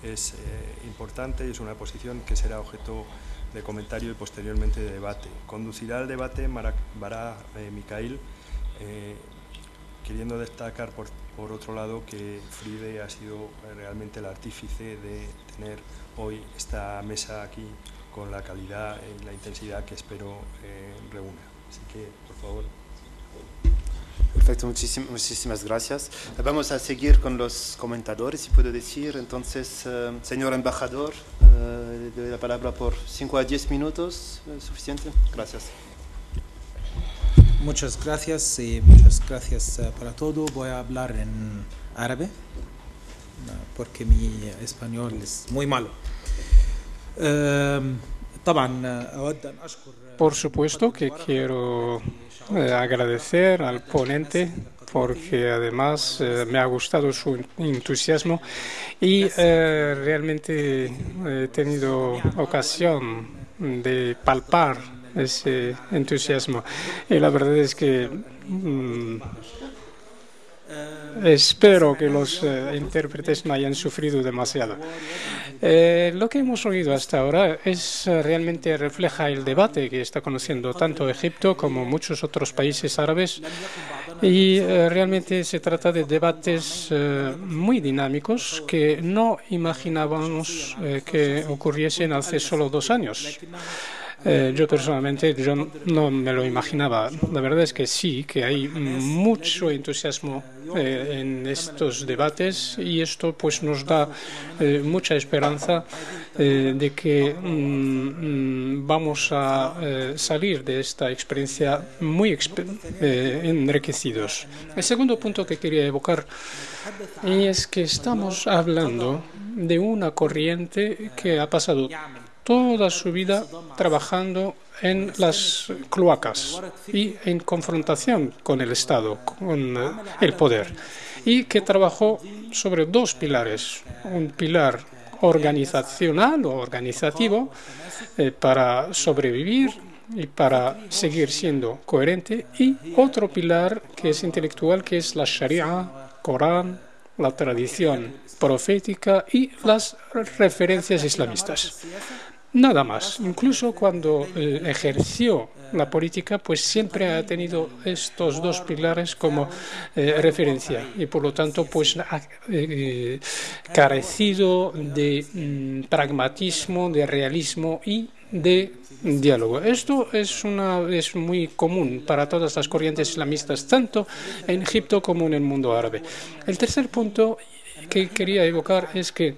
es importante y es una posición que será objeto de comentario y posteriormente de debate. Conducirá el debate Barak Mikhail, queriendo destacar por otro lado que Fride ha sido realmente el artífice de tener hoy esta mesa aquí con la calidad y la intensidad que espero reúna. Así que, por favor. Perfecto, muchísimas gracias. Vamos a seguir con los comentadores, si puedo decir. Entonces, señor embajador, le doy la palabra por 5 a 10 minutos. ¿Suficiente? Gracias. Muchas gracias y muchas gracias para todo. Voy a hablar en árabe. porque mi español es muy malo. Por supuesto que quiero agradecer al ponente porque además me ha gustado su entusiasmo y realmente he tenido ocasión de palpar ese entusiasmo. Y la verdad es que espero que los intérpretes no hayan sufrido demasiado. Lo que hemos oído hasta ahora realmente refleja el debate que está conociendo tanto Egipto como muchos otros países árabes y realmente se trata de debates muy dinámicos que no imaginábamos que ocurriesen hace solo 2 años. Yo personalmente no me lo imaginaba. La verdad es que sí, que hay mucho entusiasmo en estos debates y esto pues nos da mucha esperanza de que vamos a salir de esta experiencia muy enriquecidos. El segundo punto que quería evocar es que estamos hablando de una corriente que ha pasado toda su vida trabajando en las cloacas y en confrontación con el Estado, con el poder, y que trabajó sobre 2 pilares. Un pilar organizacional o organizativo para sobrevivir y para seguir siendo coherente, y otro pilar que es intelectual, que es la Sharia, Corán, la tradición profética y las referencias islamistas. Nada más. Incluso cuando ejerció la política, pues siempre ha tenido estos 2 pilares como referencia y por lo tanto pues ha carecido de pragmatismo, de realismo y de diálogo. Esto es muy común para todas las corrientes islamistas, tanto en Egipto como en el mundo árabe. El tercer punto que quería evocar es que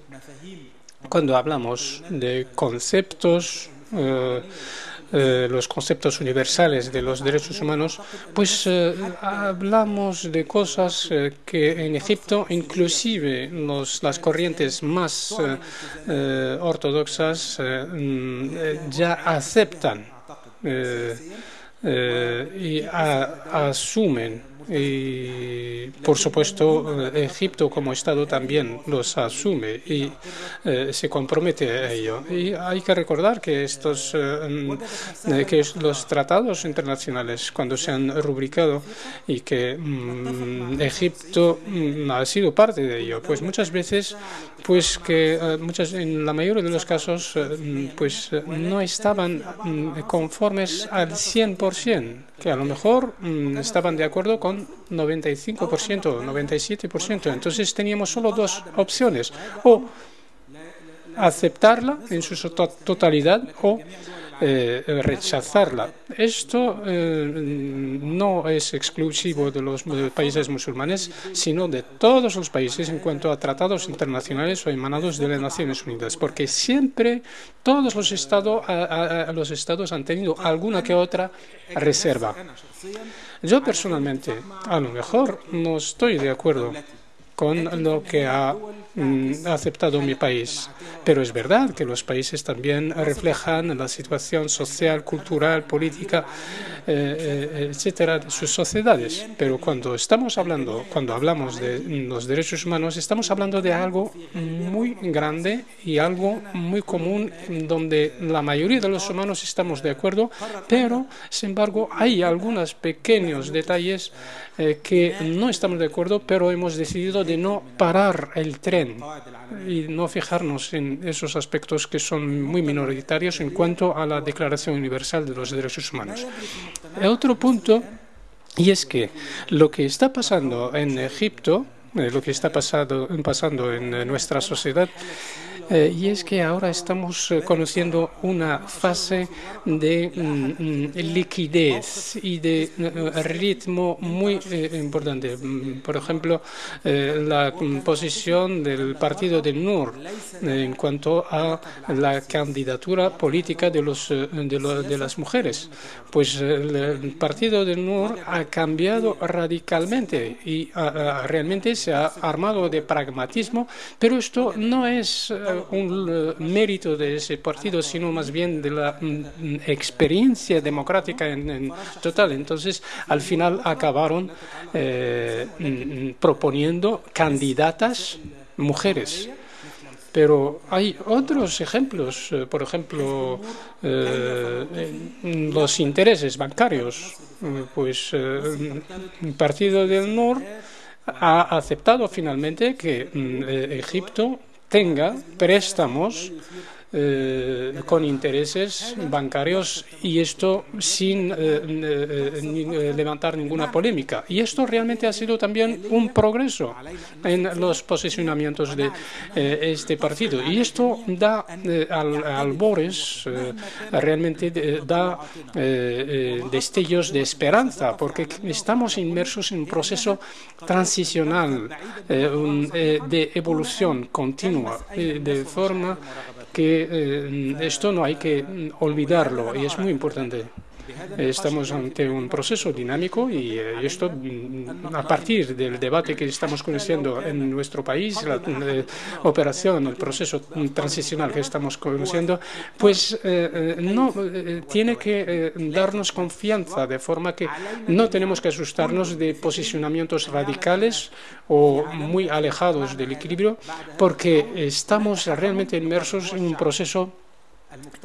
cuando hablamos de conceptos, los conceptos universales de los derechos humanos, pues hablamos de cosas que en Egipto, inclusive las corrientes más ortodoxas ya aceptan y asumen. Y por supuesto Egipto como Estado también los asume y se compromete a ello. Y hay que recordar que que los tratados internacionales, cuando se han rubricado y que Egipto ha sido parte de ello, pues muchas veces en la mayoría de los casos pues no estaban conformes al 100%, que a lo mejor estaban de acuerdo con 95% o 97%. Entonces teníamos solo 2 opciones: o aceptarla en su totalidad o rechazarla. Esto no es exclusivo de los países musulmanes, sino de todos los países en cuanto a tratados internacionales o emanados de las Naciones Unidas, porque siempre todos los estados han tenido alguna que otra reserva. Yo personalmente, a lo mejor no estoy de acuerdo con lo que ha aceptado mi país, pero es verdad que los países también reflejan la situación social, cultural, política, etcétera, de sus sociedades. Pero cuando hablamos de los derechos humanos, estamos hablando de algo muy grande y algo muy común, donde la mayoría de los humanos estamos de acuerdo, pero sin embargo hay algunos pequeños detalles que no estamos de acuerdo, pero hemos decidido de no parar el tren y no fijarnos en esos aspectos que son muy minoritarios en cuanto a la Declaración Universal de los Derechos Humanos. El otro punto, y es que lo que está pasando en Egipto, lo que está pasando en nuestra sociedad, y es que ahora estamos conociendo una fase de liquidez y de ritmo muy importante. Por ejemplo, la posición del partido del NUR en cuanto a la candidatura política de las mujeres. Pues el partido del NUR ha cambiado radicalmente y realmente se ha armado de pragmatismo, pero esto no es un mérito de ese partido, sino más bien de la experiencia democrática en total. Entonces, al final acabaron proponiendo candidatas mujeres. Pero hay otros ejemplos, por ejemplo, los intereses bancarios. Pues el partido del NUR ha aceptado finalmente que Egipto tenga préstamos con intereses bancarios, y esto sin levantar ninguna polémica. Y esto realmente ha sido también un progreso en los posicionamientos de este partido. Y esto da albores, realmente da destellos de esperanza, porque estamos inmersos en un proceso transicional, de evolución continua, de forma que esto no hay que olvidarlo, y es muy importante. Estamos ante un proceso dinámico, y esto, a partir del debate que estamos conociendo en nuestro país, la operación, el proceso transicional que estamos conociendo, pues no tiene que darnos confianza, de forma que no tenemos que asustarnos de posicionamientos radicales o muy alejados del equilibrio, porque estamos realmente inmersos en un proceso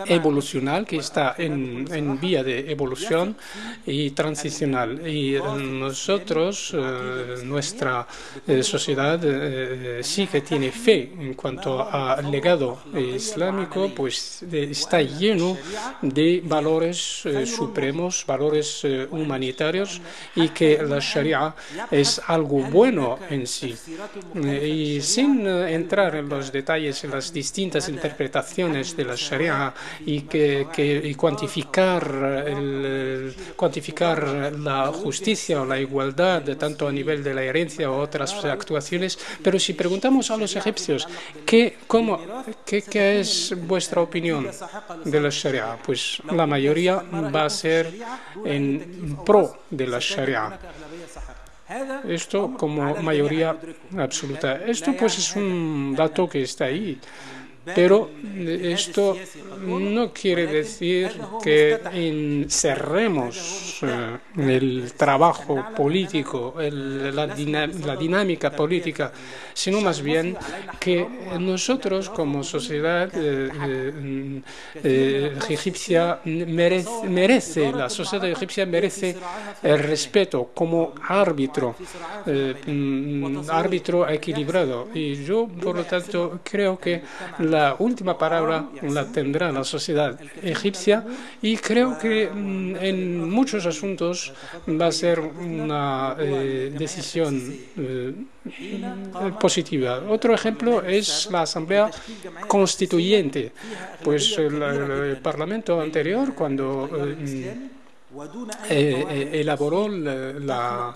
evolucional que está en vía de evolución y transicional, y nosotros, nuestra sociedad sí que tiene fe en cuanto al legado islámico, pues está lleno de valores supremos, valores humanitarios, y que la Sharia es algo bueno en sí. Y sin entrar en los detalles, en las distintas interpretaciones de la Sharia, y cuantificar la justicia o la igualdad, tanto a nivel de la herencia o otras actuaciones, pero si preguntamos a los egipcios ¿qué es vuestra opinión de la Sharia? Pues la mayoría va a ser en pro de la Sharia. Esto como mayoría absoluta. Esto pues es un dato que está ahí. Pero esto no quiere decir que encerremos el trabajo político, la dinámica política, sino más bien que nosotros como sociedad egipcia la sociedad egipcia merece el respeto como árbitro equilibrado. Y yo, por lo tanto, creo que la última palabra la tendrá la sociedad egipcia, y creo que en muchos asuntos va a ser una decisión positiva. Otro ejemplo es la Asamblea Constituyente. Pues el Parlamento anterior, cuando elaboró la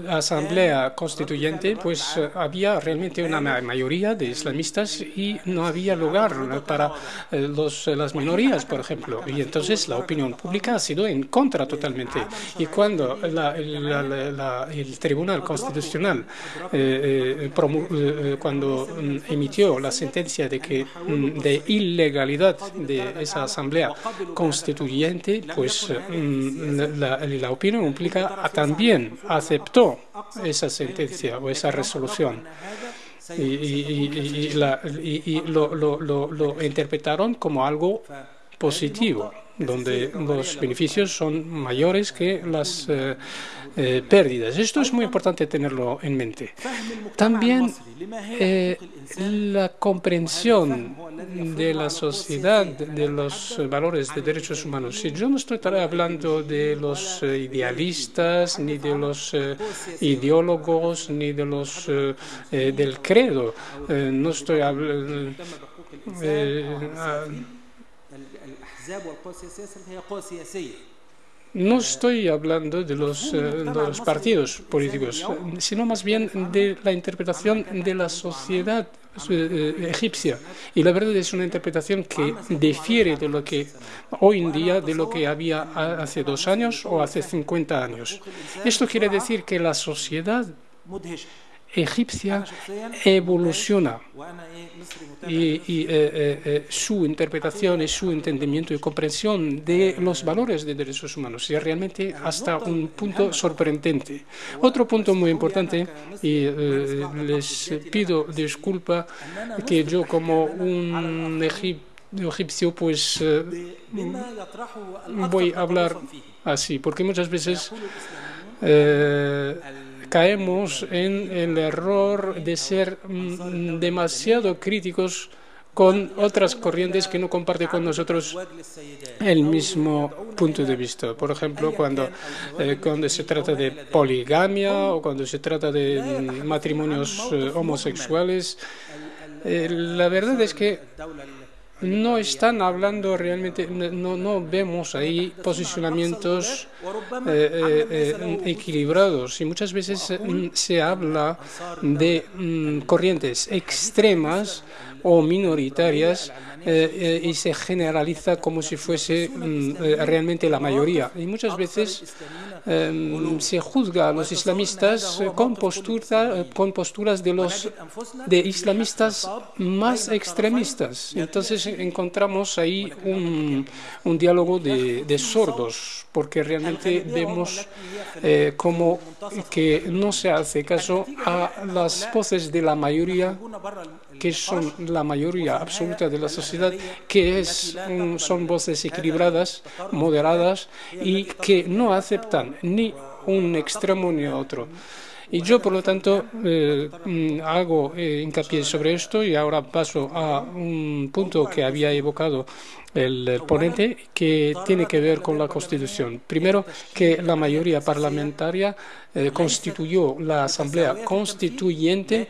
Asamblea Constituyente, pues había realmente una mayoría de islamistas y no había lugar para las minorías, por ejemplo. Y entonces la opinión pública ha sido en contra totalmente. Y cuando el Tribunal Constitucional cuando emitió la sentencia de ilegalidad de esa Asamblea Constituyente, pues la opinión pública también aceptó esa sentencia o esa resolución, y lo interpretaron como algo positivo. donde los beneficios son mayores que las pérdidas. Esto es muy importante tenerlo en mente. También la comprensión de la sociedad, de los valores de derechos humanos. Si yo no estoy hablando de los idealistas, ni de los ideólogos, ni de los del credo, no estoy hablando no estoy hablando de los partidos políticos, sino más bien de la interpretación de la sociedad egipcia. Y la verdad es una interpretación que difiere de lo que hoy en día, de lo que había hace 2 años o hace 50 años. Esto quiere decir que la sociedad egipcia evoluciona y su interpretación y su entendimiento y comprensión de los valores de derechos humanos es realmente hasta un punto sorprendente. Otro punto muy importante, y les pido disculpa que yo como un egipcio pues voy a hablar así, porque muchas veces caemos en el error de ser demasiado críticos con otras corrientes que no comparten con nosotros el mismo punto de vista. Por ejemplo, cuando se trata de poligamia o cuando se trata de matrimonios homosexuales, la verdad es que no están hablando realmente, no vemos ahí posicionamientos equilibrados y muchas veces se habla de corrientes extremas o minoritarias y se generaliza como si fuese realmente la mayoría. Y muchas veces se juzga a los islamistas con posturas de islamistas más extremistas. Entonces encontramos ahí un diálogo de sordos, porque realmente vemos como que no se hace caso a las voces de la mayoría, que son la mayoría absoluta de la sociedad, que son voces equilibradas, moderadas y que no aceptan ni un extremo ni otro. Y yo, por lo tanto, hago hincapié sobre esto y ahora paso a un punto que había evocado el ponente, que tiene que ver con la Constitución. Primero, que la mayoría parlamentaria constituyó la Asamblea Constituyente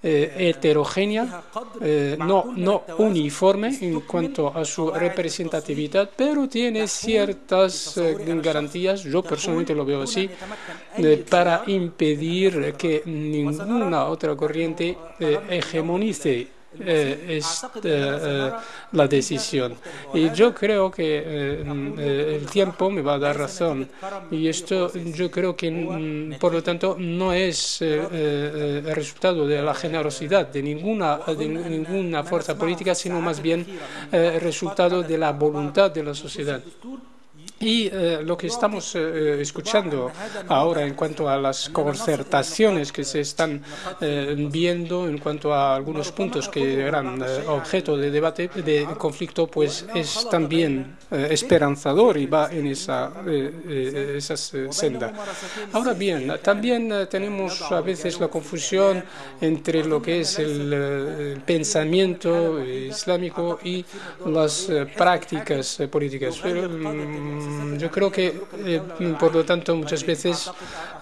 heterogénea, no uniforme en cuanto a su representatividad, pero tiene ciertas garantías, yo personalmente lo veo así, para impedir que ninguna otra corriente hegemonice la decisión. Y yo creo que el tiempo me va a dar razón, y esto yo creo que por lo tanto no es el resultado de la generosidad de ninguna fuerza política, sino más bien el resultado de la voluntad de la sociedad. Y lo que estamos escuchando ahora en cuanto a las concertaciones que se están viendo en cuanto a algunos puntos que eran objeto de debate, de conflicto, pues es también esperanzador y va en esa senda. Ahora bien, también tenemos a veces la confusión entre lo que es el pensamiento islámico y las prácticas políticas. Yo creo que, por lo tanto, muchas veces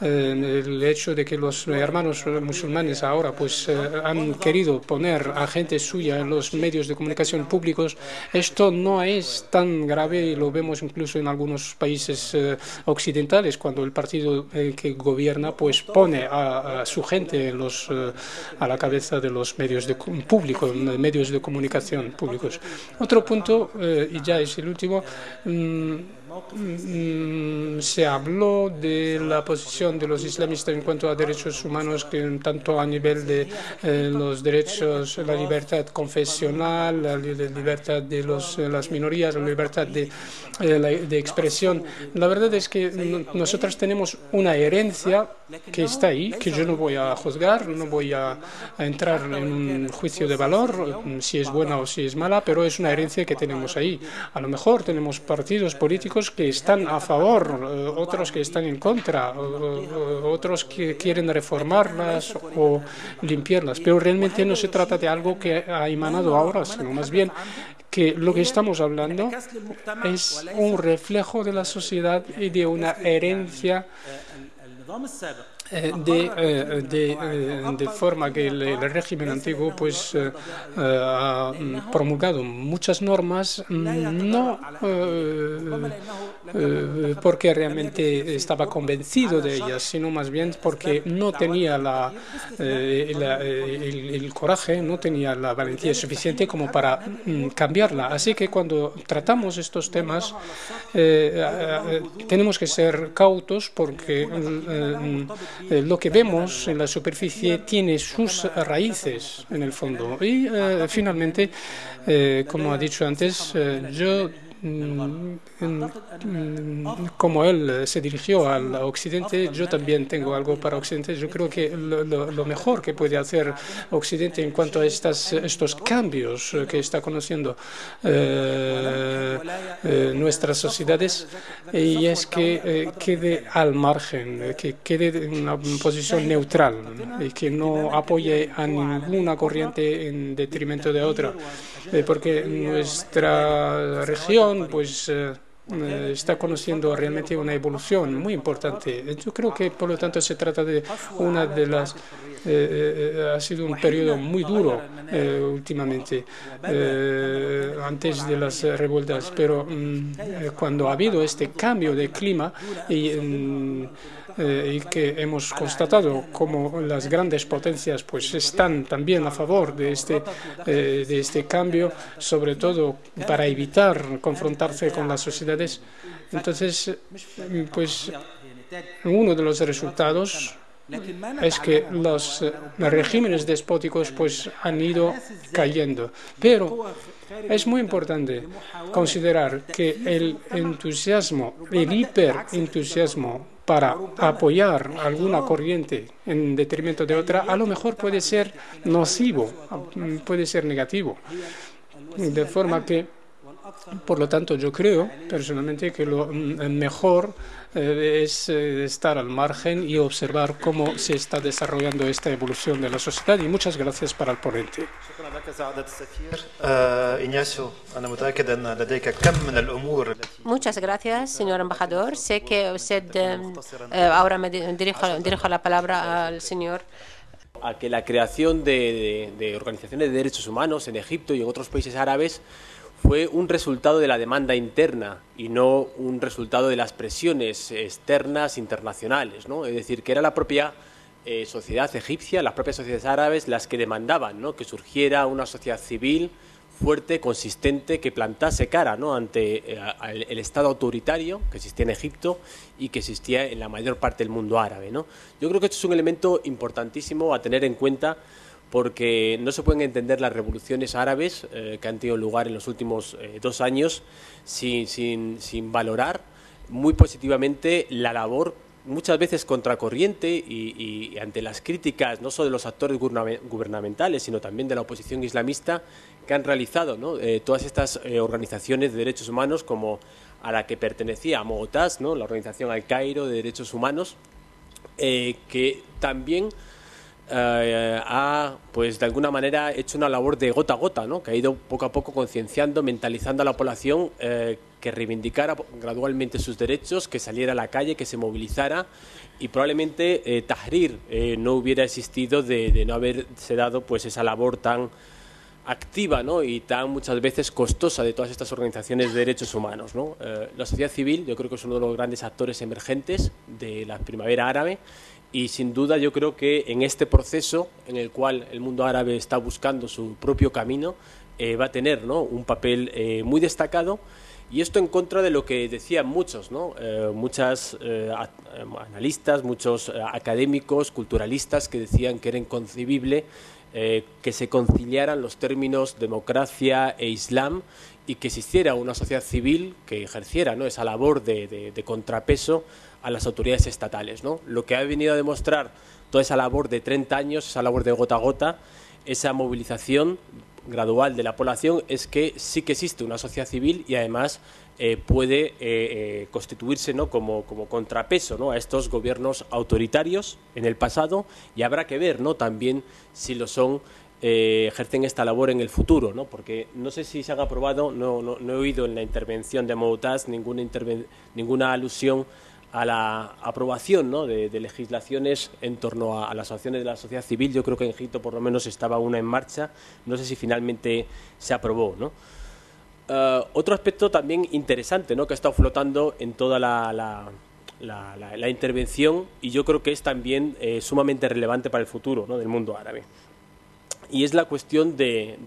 el hecho de que los hermanos musulmanes ahora pues han querido poner a gente suya en los medios de comunicación públicos, esto no es tan grave y lo vemos incluso en algunos países occidentales, cuando el partido que gobierna pues pone a su gente a la cabeza de los medios públicos, medios de comunicación públicos. Otro punto, y ya es el último, se habló de la posición de los islamistas en cuanto a derechos humanos, que tanto a nivel de los derechos, la libertad confesional, la libertad de las minorías, la libertad de expresión. La verdad es que nosotros tenemos una herencia que está ahí, que yo no voy a juzgar, no voy a entrar en un juicio de valor, si es buena o si es mala, pero es una herencia que tenemos ahí. A lo mejor tenemos partidos políticos que están a favor, otros que están en contra, otros que quieren reformarlas o limpiarlas, pero realmente no se trata de algo que ha emanado ahora, sino más bien que lo que estamos hablando es un reflejo de la sociedad y de una herencia de forma que el régimen antiguo pues ha promulgado muchas normas no porque realmente estaba convencido de ellas, sino más bien porque no tenía el coraje, no tenía la valentía suficiente como para cambiarla. Así que cuando tratamos estos temas tenemos que ser cautos porque lo que vemos en la superficie tiene sus raíces en el fondo. Y finalmente, como ha dicho antes, yo como él se dirigió al Occidente, yo también tengo algo para Occidente. Yo creo que lo mejor que puede hacer Occidente en cuanto a estos cambios que está conociendo nuestras sociedades y es que quede al margen, que quede en una posición neutral y que no apoye a ninguna corriente en detrimento de otra, porque nuestra región pues está conociendo realmente una evolución muy importante. Yo creo que por lo tanto se trata de una de las ha sido un periodo muy duro últimamente antes de las revueltas, pero cuando ha habido este cambio de clima y que hemos constatado como las grandes potencias pues están también a favor de este cambio, sobre todo para evitar confrontarse con las sociedades. Entonces, pues uno de los resultados es que los regímenes despóticos pues han ido cayendo, pero es muy importante considerar que el entusiasmo, el hiperentusiasmo para apoyar alguna corriente en detrimento de otra, a lo mejor puede ser nocivo, puede ser negativo, de forma que, por lo tanto, yo creo personalmente que lo mejor es estar al margen y observar cómo se está desarrollando esta evolución de la sociedad. Y muchas gracias para el ponente. Muchas gracias, señor embajador. Sé que usted ahora me dirijo la palabra al señor. A que la creación de organizaciones de derechos humanos en Egipto y en otros países árabes fue un resultado de la demanda interna y no un resultado de las presiones externas internacionales, ¿no? Es decir, que era la propia sociedad egipcia, las propias sociedades árabes las que demandaban, ¿no?, que surgiera una sociedad civil fuerte, consistente, que plantase cara, ¿no?, ante el Estado autoritario que existía en Egipto y que existía en la mayor parte del mundo árabe, ¿no? Yo creo que esto es un elemento importantísimo a tener en cuenta, porque no se pueden entender las revoluciones árabes que han tenido lugar en los últimos 2 años sin valorar muy positivamente la labor, muchas veces contracorriente y ante las críticas no solo de los actores gubernamentales, sino también de la oposición islamista, que han realizado, ¿no?, todas estas organizaciones de derechos humanos, como a la que pertenecía Mogotas, ¿no?, la organización Al Cairo de derechos humanos, que también ha, pues de alguna manera, hecho una labor de gota a gota, ¿no?, que ha ido poco a poco concienciando, mentalizando a la población que reivindicara gradualmente sus derechos, que saliera a la calle, que se movilizara, y probablemente Tahrir no hubiera existido de no haberse dado pues esa labor tan activa, ¿no?, y tan muchas veces costosa de todas estas organizaciones de derechos humanos, ¿no? La sociedad civil, yo creo que es uno de los grandes actores emergentes de la primavera árabe. Y sin duda yo creo que en este proceso en el cual el mundo árabe está buscando su propio camino, va a tener, ¿no?, un papel muy destacado, y esto en contra de lo que decían muchos, ¿no?, muchas analistas, muchos académicos, culturalistas, que decían que era inconcebible que se conciliaran los términos democracia e islam y que existiera una sociedad civil que ejerciera, ¿no?, esa labor de contrapeso a las autoridades estatales, ¿no? Lo que ha venido a demostrar toda esa labor de 30 años, esa labor de gota a gota, esa movilización gradual de la población, es que sí que existe una sociedad civil y además puede constituirse, ¿no?, como contrapeso, ¿no?, a estos gobiernos autoritarios en el pasado, y habrá que ver, ¿no?, también si lo son, ejercen esta labor en el futuro, ¿no?, porque no sé si se han aprobado, no he oído en la intervención de Moutaz ninguna alusión a la aprobación, ¿no?, de legislaciones en torno a las acciones de la sociedad civil. Yo creo que en Egipto por lo menos estaba una en marcha, no sé si finalmente se aprobó, ¿no? Otro aspecto también interesante, ¿no?, que ha estado flotando en toda la intervención, y yo creo que es también sumamente relevante para el futuro, ¿no?, del mundo árabe, y es la cuestión de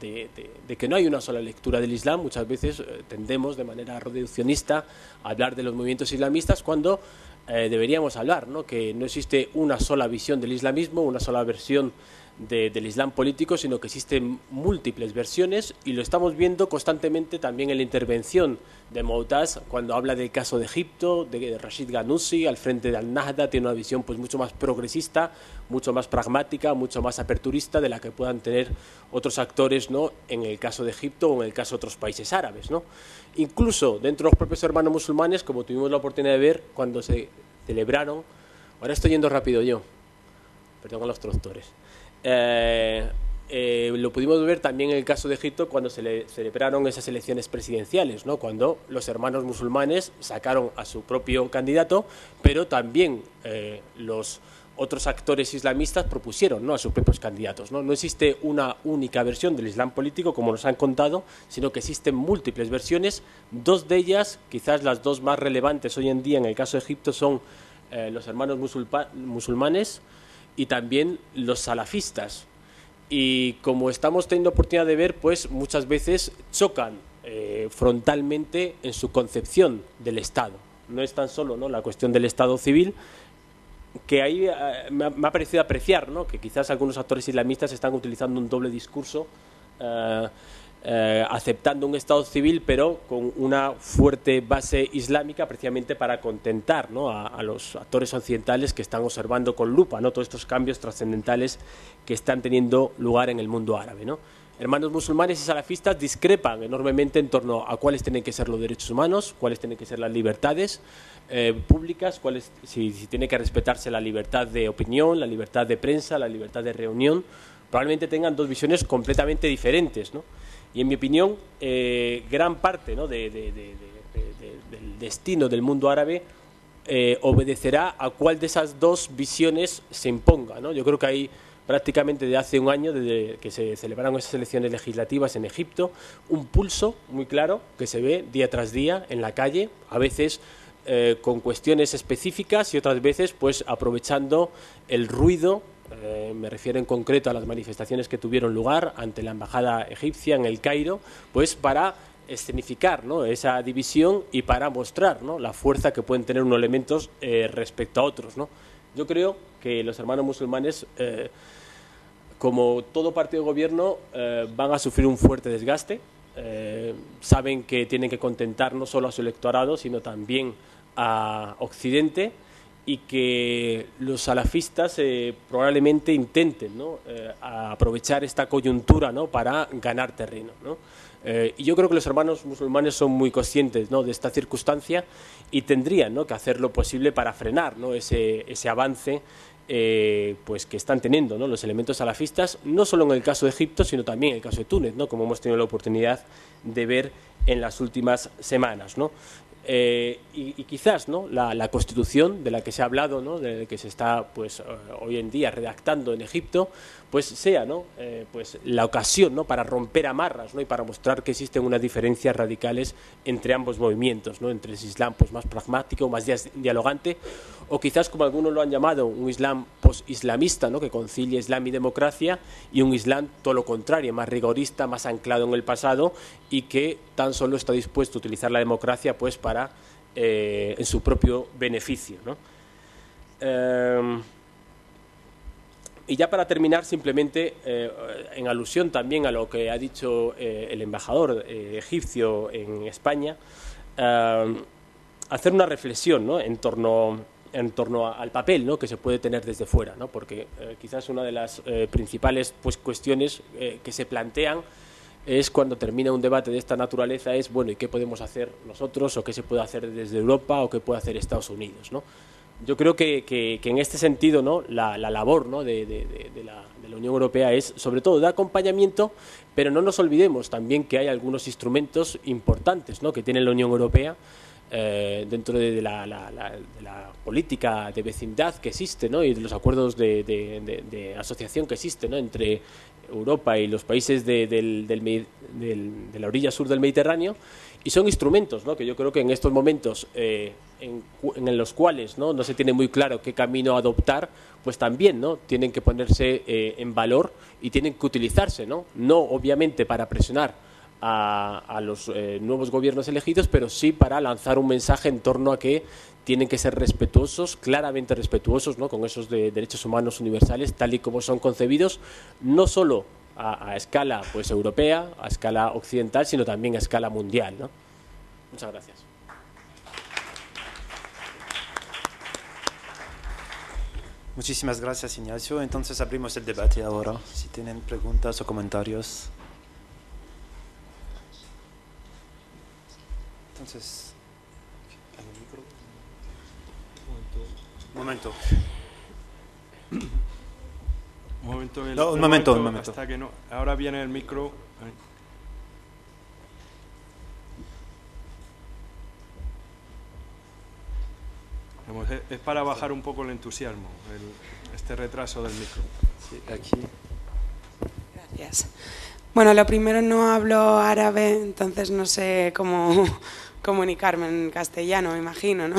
que no hay una sola lectura del Islam. Muchas veces tendemos de manera reduccionista a hablar de los movimientos islamistas cuando deberíamos hablar, ¿no?, que no existe una sola visión del islamismo, una sola versión del Islam político, sino que existen múltiples versiones, y lo estamos viendo constantemente también en la intervención de Moutaz cuando habla del caso de Egipto, de Rashid Ghannouchi al frente de Al-Nahda. Tiene una visión pues mucho más progresista, mucho más pragmática, mucho más aperturista de la que puedan tener otros actores, ¿no?, en el caso de Egipto o en el caso de otros países árabes, ¿no? Incluso dentro de los propios hermanos musulmanes, como tuvimos la oportunidad de ver cuando se celebraron, ahora estoy yendo rápido yo, perdón con los traductores, lo pudimos ver también en el caso de Egipto cuando se celebraron esas elecciones presidenciales, ¿no?, cuando los hermanos musulmanes sacaron a su propio candidato, pero también los otros actores islamistas propusieron, ¿no?, a sus propios candidatos, ¿no? No existe una única versión del Islam político, como nos han contado, sino que existen múltiples versiones. Dos de ellas, quizás las dos más relevantes hoy en día en el caso de Egipto, son los hermanos musulmanes y también los salafistas. Y como estamos teniendo oportunidad de ver, pues muchas veces chocan frontalmente en su concepción del Estado. No es tan solo, ¿no?, la cuestión del Estado civil, que ahí me ha parecido apreciar, ¿no?, que quizás algunos actores islamistas están utilizando un doble discurso, aceptando un Estado civil, pero con una fuerte base islámica, precisamente para contentar, ¿no?, a los actores occidentales que están observando con lupa, ¿no?, todos estos cambios trascendentales que están teniendo lugar en el mundo árabe, ¿no? Hermanos musulmanes y salafistas discrepan enormemente en torno a cuáles tienen que ser los derechos humanos, cuáles tienen que ser las libertades públicas, si tiene que respetarse la libertad de opinión, la libertad de prensa, la libertad de reunión. Probablemente tengan dos visiones completamente diferentes, ¿no? Y en mi opinión, gran parte, ¿no?, del destino del mundo árabe obedecerá a cuál de esas dos visiones se imponga, ¿no? Yo creo que hay prácticamente de hace un año, desde que se celebraron esas elecciones legislativas en Egipto, un pulso muy claro que se ve día tras día en la calle, a veces con cuestiones específicas y otras veces pues aprovechando el ruido. Me refiero en concreto a las manifestaciones que tuvieron lugar ante la embajada egipcia en el Cairo, pues para escenificar, ¿no?, esa división y para mostrar, ¿no?, la fuerza que pueden tener unos elementos respecto a otros, ¿no? Yo creo que los hermanos musulmanes, como todo partido de gobierno, van a sufrir un fuerte desgaste. Saben que tienen que contentar no solo a su electorado, sino también a Occidente, y que los salafistas probablemente intenten, ¿no?, aprovechar esta coyuntura, ¿no?, para ganar terreno, ¿no? Y yo creo que los hermanos musulmanes son muy conscientes, ¿no?, de esta circunstancia, y tendrían, ¿no?, que hacer lo posible para frenar, ¿no?, ese avance pues que están teniendo, ¿no?, los elementos salafistas, no solo en el caso de Egipto, sino también en el caso de Túnez, ¿no?, como hemos tenido la oportunidad de ver en las últimas semanas, ¿no? Y quizás, ¿no?, la constitución de la que se ha hablado, ¿no?, de la que se está pues hoy en día redactando en Egipto, pues sea, ¿no?, pues la ocasión, ¿no?, para romper amarras, ¿no?, y para mostrar que existen unas diferencias radicales entre ambos movimientos, ¿no?, entre el Islam pues más pragmático, más dialogante, o quizás, como algunos lo han llamado, un Islam post-islamista, ¿no?, que concilia Islam y democracia, y un Islam todo lo contrario, más rigorista, más anclado en el pasado, y que tan solo está dispuesto a utilizar la democracia pues para en su propio beneficio, ¿no? Y ya para terminar, simplemente en alusión también a lo que ha dicho el embajador egipcio en España, hacer una reflexión, ¿no?, en torno en torno al papel, ¿no?, que se puede tener desde fuera, ¿no?, porque quizás una de las principales pues, cuestiones que se plantean es cuando termina un debate de esta naturaleza es, bueno, ¿y qué podemos hacer nosotros o qué se puede hacer desde Europa o qué puede hacer Estados Unidos, ¿no? Yo creo que en este sentido, ¿no?, la labor, ¿no?, de la Unión Europea es sobre todo de acompañamiento, pero no nos olvidemos también que hay algunos instrumentos importantes, ¿no?, que tiene la Unión Europea dentro de la política de vecindad que existe, ¿no?, y de los acuerdos de asociación que existe, ¿no?, entre Europa y los países de la orilla sur del Mediterráneo, y son instrumentos, ¿no?, que yo creo que en estos momentos en los cuales no se tiene muy claro qué camino adoptar, pues también, ¿no?, tienen que ponerse en valor y tienen que utilizarse, no obviamente para presionar a los nuevos gobiernos elegidos, pero sí para lanzar un mensaje en torno a que tienen que ser respetuosos, claramente respetuosos, ¿no?, con esos derechos humanos universales, tal y como son concebidos, no solo a escala pues europea, a escala occidental, sino también a escala mundial, ¿no? Muchas gracias. Muchísimas gracias, Ignacio. Entonces abrimos el debate ahora, si tienen preguntas o comentarios. Entonces, un momento. Un momento. Hasta que no. Ahora viene el micro. Es para bajar un poco el entusiasmo, este retraso del micro. Sí, aquí. Gracias. Bueno, lo primero, no hablo árabe, entonces no sé cómo comunicarme en castellano, me imagino, ¿no?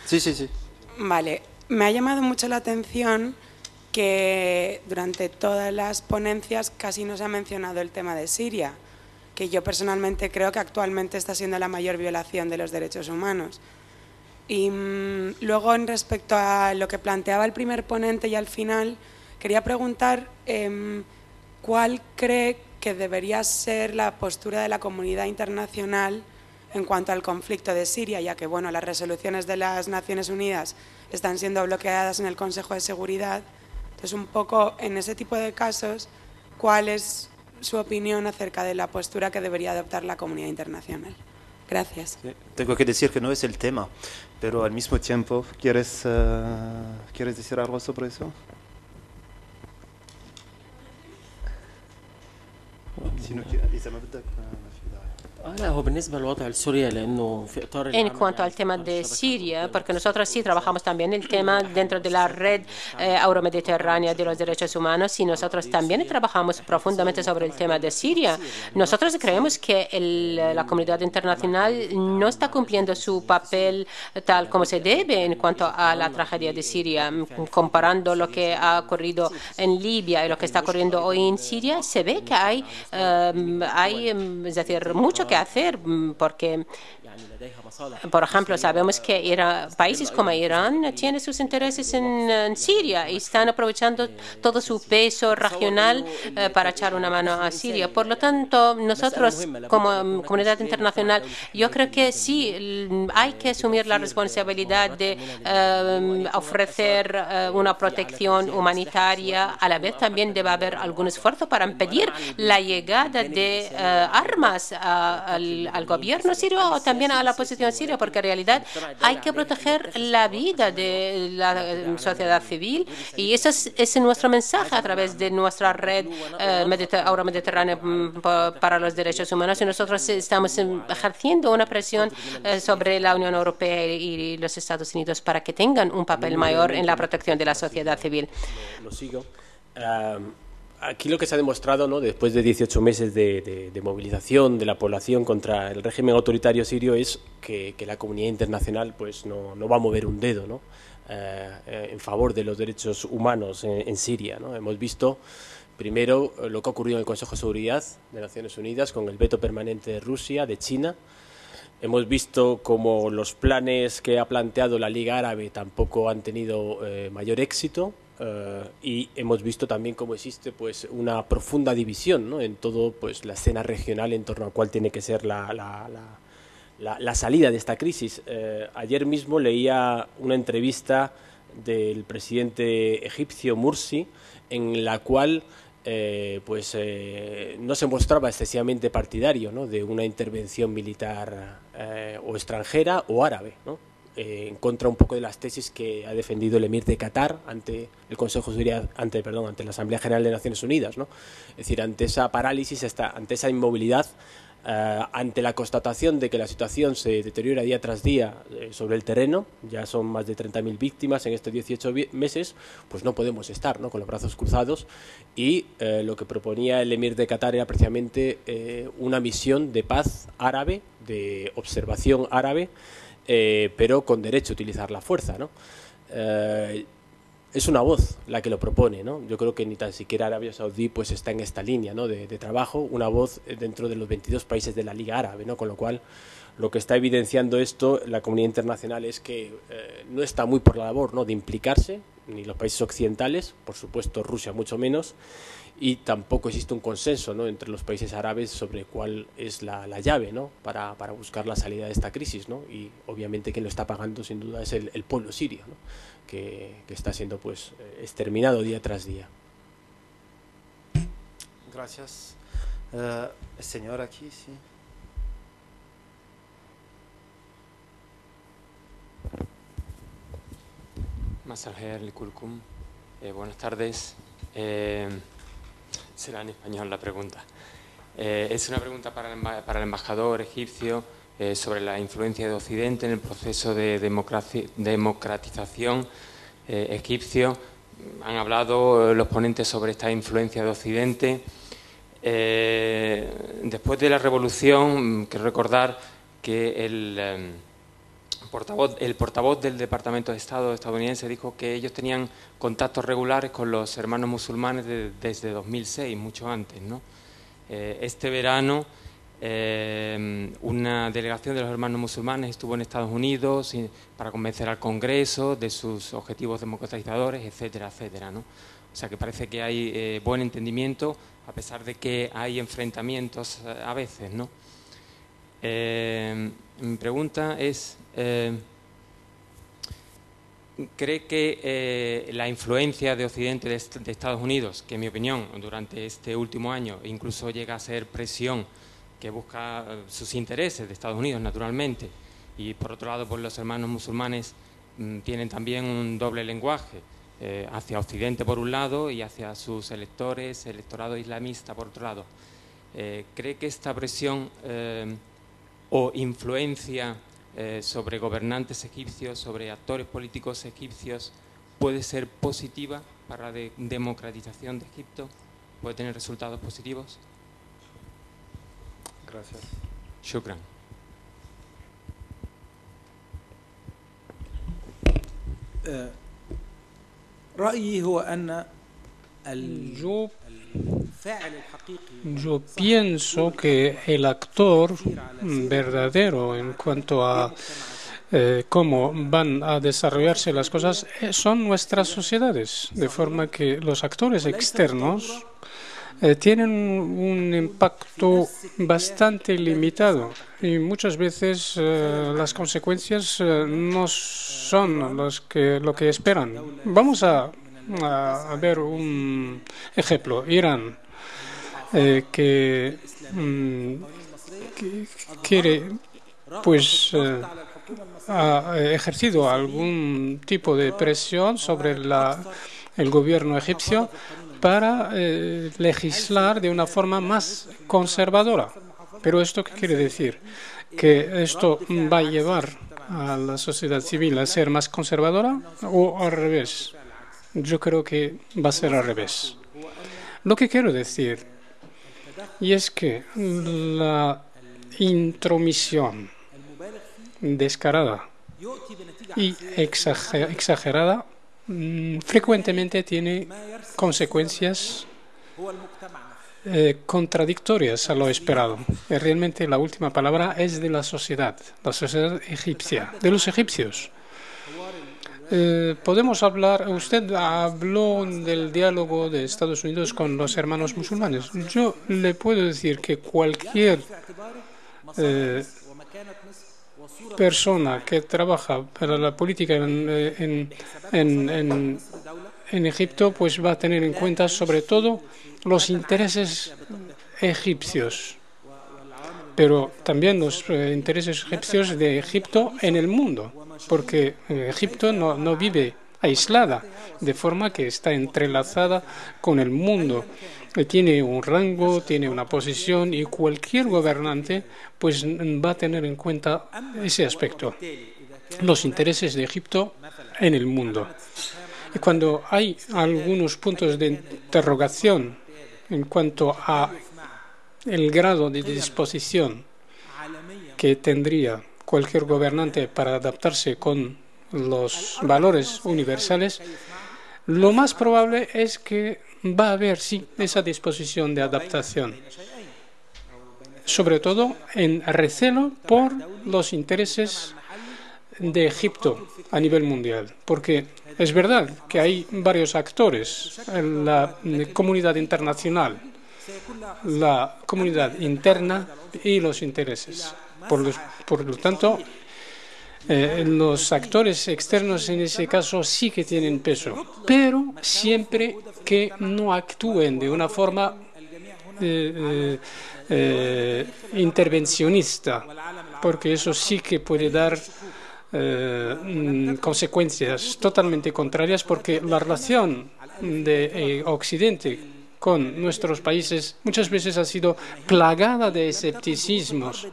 Sí. Vale. Me ha llamado mucho la atención que durante todas las ponencias casi no se ha mencionado el tema de Siria, que yo personalmente creo que actualmente está siendo la mayor violación de los derechos humanos. Y luego, en respecto a lo que planteaba el primer ponente y al final, quería preguntar cuál cree que debería ser la postura de la comunidad internacional en cuanto al conflicto de Siria, ya que bueno, las resoluciones de las Naciones Unidas están siendo bloqueadas en el Consejo de Seguridad. Entonces, un poco en ese tipo de casos, ¿cuál es su opinión acerca de la postura que debería adoptar la comunidad internacional? Gracias. Sí, tengo que decir que no es el tema, pero al mismo tiempo, ¿quieres decir algo sobre eso? En cuanto al tema de Siria, porque nosotros sí trabajamos también el tema dentro de la red euromediterránea de los derechos humanos, y nosotros también trabajamos profundamente sobre el tema de Siria. Nosotros creemos que la comunidad internacional no está cumpliendo su papel tal como se debe en cuanto a la tragedia de Siria. Comparando lo que ha ocurrido en Libia y lo que está ocurriendo hoy en Siria, se ve que hay es decir, mucho que hacer, porque, por ejemplo, sabemos que países como Irán tienen sus intereses en Siria y están aprovechando todo su peso regional para echar una mano a Siria. Por lo tanto, nosotros como comunidad internacional, yo creo que sí hay que asumir la responsabilidad de ofrecer una protección humanitaria. A la vez también debe haber algún esfuerzo para impedir la llegada de armas al gobierno sirio o también a la oposición siria, porque en realidad hay que proteger la vida de la sociedad civil, y eso es nuestro mensaje a través de nuestra red euromediterránea para los derechos humanos, y nosotros estamos ejerciendo una presión sobre la Unión Europea y los Estados Unidos para que tengan un papel mayor en la protección de la sociedad civil. Lo sigo. Aquí lo que se ha demostrado, ¿no?, después de 18 meses de movilización de la población contra el régimen autoritario sirio, es que la comunidad internacional pues no va a mover un dedo, ¿no?, en favor de los derechos humanos en Siria, ¿no? Hemos visto primero lo que ha ocurrido en el Consejo de Seguridad de Naciones Unidas con el veto permanente de Rusia, de China. Hemos visto cómo los planes que ha planteado la Liga Árabe tampoco han tenido mayor éxito. Y hemos visto también cómo existe pues una profunda división, ¿no?, en todo pues la escena regional en torno a cuál tiene que ser la la salida de esta crisis. Ayer mismo leía una entrevista del presidente egipcio Mursi, en la cual no se mostraba excesivamente partidario, ¿no?, de una intervención militar o extranjera o árabe, ¿no?, en contra un poco de las tesis que ha defendido el emir de Qatar ante el Consejo de Seguridad, ante la Asamblea General de Naciones Unidas, ¿no? Es decir, ante esa parálisis, ante esa inmovilidad, ante la constatación de que la situación se deteriora día tras día sobre el terreno, ya son más de 30.000 víctimas en estos 18 meses, pues no podemos estar, ¿no?, con los brazos cruzados, y lo que proponía el emir de Qatar era precisamente una misión de paz árabe, de observación árabe, pero con derecho a utilizar la fuerza, ¿no? Es una voz la que lo propone, ¿no? Yo creo que ni tan siquiera Arabia Saudí pues está en esta línea, ¿no?, de trabajo, una voz dentro de los 22 países de la Liga Árabe, ¿no? Con lo cual, lo que está evidenciando esto la comunidad internacional es que no está muy por la labor, ¿no?, de implicarse, ni los países occidentales, por supuesto Rusia mucho menos, y tampoco existe un consenso, ¿no?, entre los países árabes sobre cuál es la llave, ¿no?, para buscar la salida de esta crisis, ¿no? Y obviamente quien lo está pagando sin duda es el pueblo sirio, ¿no?, que está siendo pues exterminado día tras día. Gracias. El señor aquí, sí. Buenas tardes. Será en español la pregunta. Es una pregunta para el embajador egipcio sobre la influencia de Occidente en el proceso de democratización egipcio. Han hablado los ponentes sobre esta influencia de Occidente. Después de la revolución, quiero recordar que el portavoz del Departamento de Estado estadounidense dijo que ellos tenían contactos regulares con los hermanos musulmanes desde 2006, mucho antes, ¿no? Este verano una delegación de los hermanos musulmanes estuvo en Estados Unidos para convencer al Congreso de sus objetivos democratizadores, etcétera, etcétera, ¿no? O sea que parece que hay buen entendimiento, a pesar de que hay enfrentamientos a veces, ¿no? Mi pregunta es, ¿cree que la influencia de Occidente de Estados Unidos, que en mi opinión durante este último año incluso llega a ser presión que busca sus intereses de Estados Unidos naturalmente, y por otro lado pues los hermanos musulmanes tienen también un doble lenguaje hacia Occidente por un lado y hacia sus electores, electorado islamista por otro lado? ¿Cree que esta presión o influencia sobre gobernantes egipcios, sobre actores políticos egipcios, puede ser positiva para la democratización de Egipto? ¿Puede tener resultados positivos? Gracias. Shukran. Yo pienso que el actor verdadero en cuanto a cómo van a desarrollarse las cosas son nuestras sociedades, de forma que los actores externos tienen un impacto bastante limitado y muchas veces las consecuencias no son lo que esperan. Vamos a ver un ejemplo. Irán, que quiere, pues, ha ejercido algún tipo de presión sobre el gobierno egipcio para legislar de una forma más conservadora. Pero ¿esto qué quiere decir? ¿Que esto va a llevar a la sociedad civil a ser más conservadora o al revés? Yo creo que va a ser al revés. Lo que quiero decir, y es que la intromisión descarada y exagerada frecuentemente tiene consecuencias contradictorias a lo esperado. Realmente la última palabra es de la sociedad egipcia, de los egipcios. Podemos hablar, usted habló del diálogo de Estados Unidos con los hermanos musulmanes. Yo le puedo decir que cualquier persona que trabaja para la política en Egipto, pues va a tener en cuenta sobre todo los intereses egipcios, pero también los intereses egipcios de Egipto en el mundo, porque Egipto no vive aislada, de forma que está entrelazada con el mundo. Tiene un rango, tiene una posición y cualquier gobernante pues va a tener en cuenta ese aspecto, los intereses de Egipto en el mundo. Y cuando hay algunos puntos de interrogación en cuanto a el grado de disposición que tendría cualquier gobernante para adaptarse con los valores universales, lo más probable es que va a haber, sí, esa disposición de adaptación, sobre todo en recelo por los intereses de Egipto a nivel mundial, porque es verdad que hay varios actores en la comunidad internacional, la comunidad interna y los intereses. Por lo tanto, los actores externos en ese caso sí que tienen peso, pero siempre que no actúen de una forma intervencionista, porque eso sí que puede dar consecuencias totalmente contrarias, porque la relación de Occidente con nuestros países muchas veces ha sido plagada de escepticismos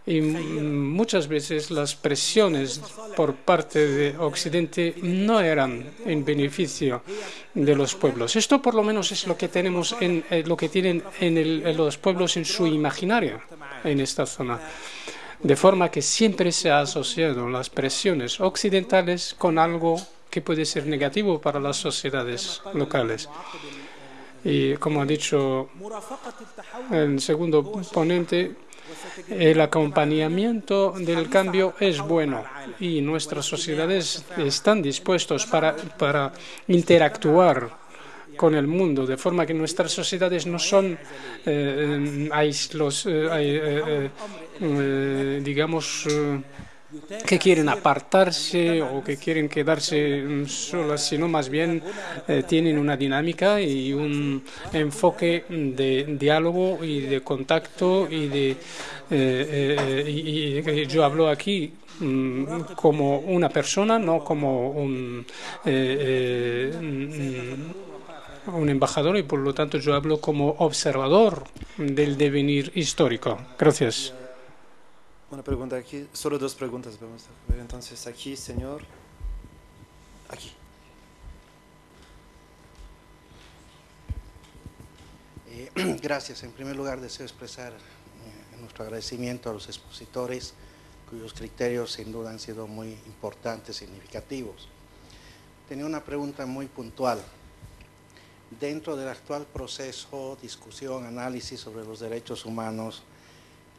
y muchas veces las presiones por parte de Occidente no eran en beneficio de los pueblos. Esto por lo menos es lo que tenemos lo que tienen los pueblos en su imaginario en esta zona. De forma que siempre se ha asociado las presiones occidentales con algo que puede ser negativo para las sociedades locales. Y como ha dicho el segundo ponente, el acompañamiento del cambio es bueno y nuestras sociedades están dispuestos para interactuar con el mundo, de forma que nuestras sociedades no son que quieren apartarse o que quieren quedarse solas, sino más bien tienen una dinámica y un enfoque de diálogo y de contacto y yo hablo aquí como una persona, no como un embajador, y por lo tanto yo hablo como observador del devenir histórico. Gracias. Una pregunta aquí, solo dos preguntas vamos a ver. Entonces aquí, señor, aquí. Gracias. En primer lugar deseo expresar nuestro agradecimiento a los expositores, cuyos criterios sin duda han sido muy importantes, significativos. Tenía una pregunta muy puntual. Dentro del actual proceso, discusión, análisis sobre los derechos humanos,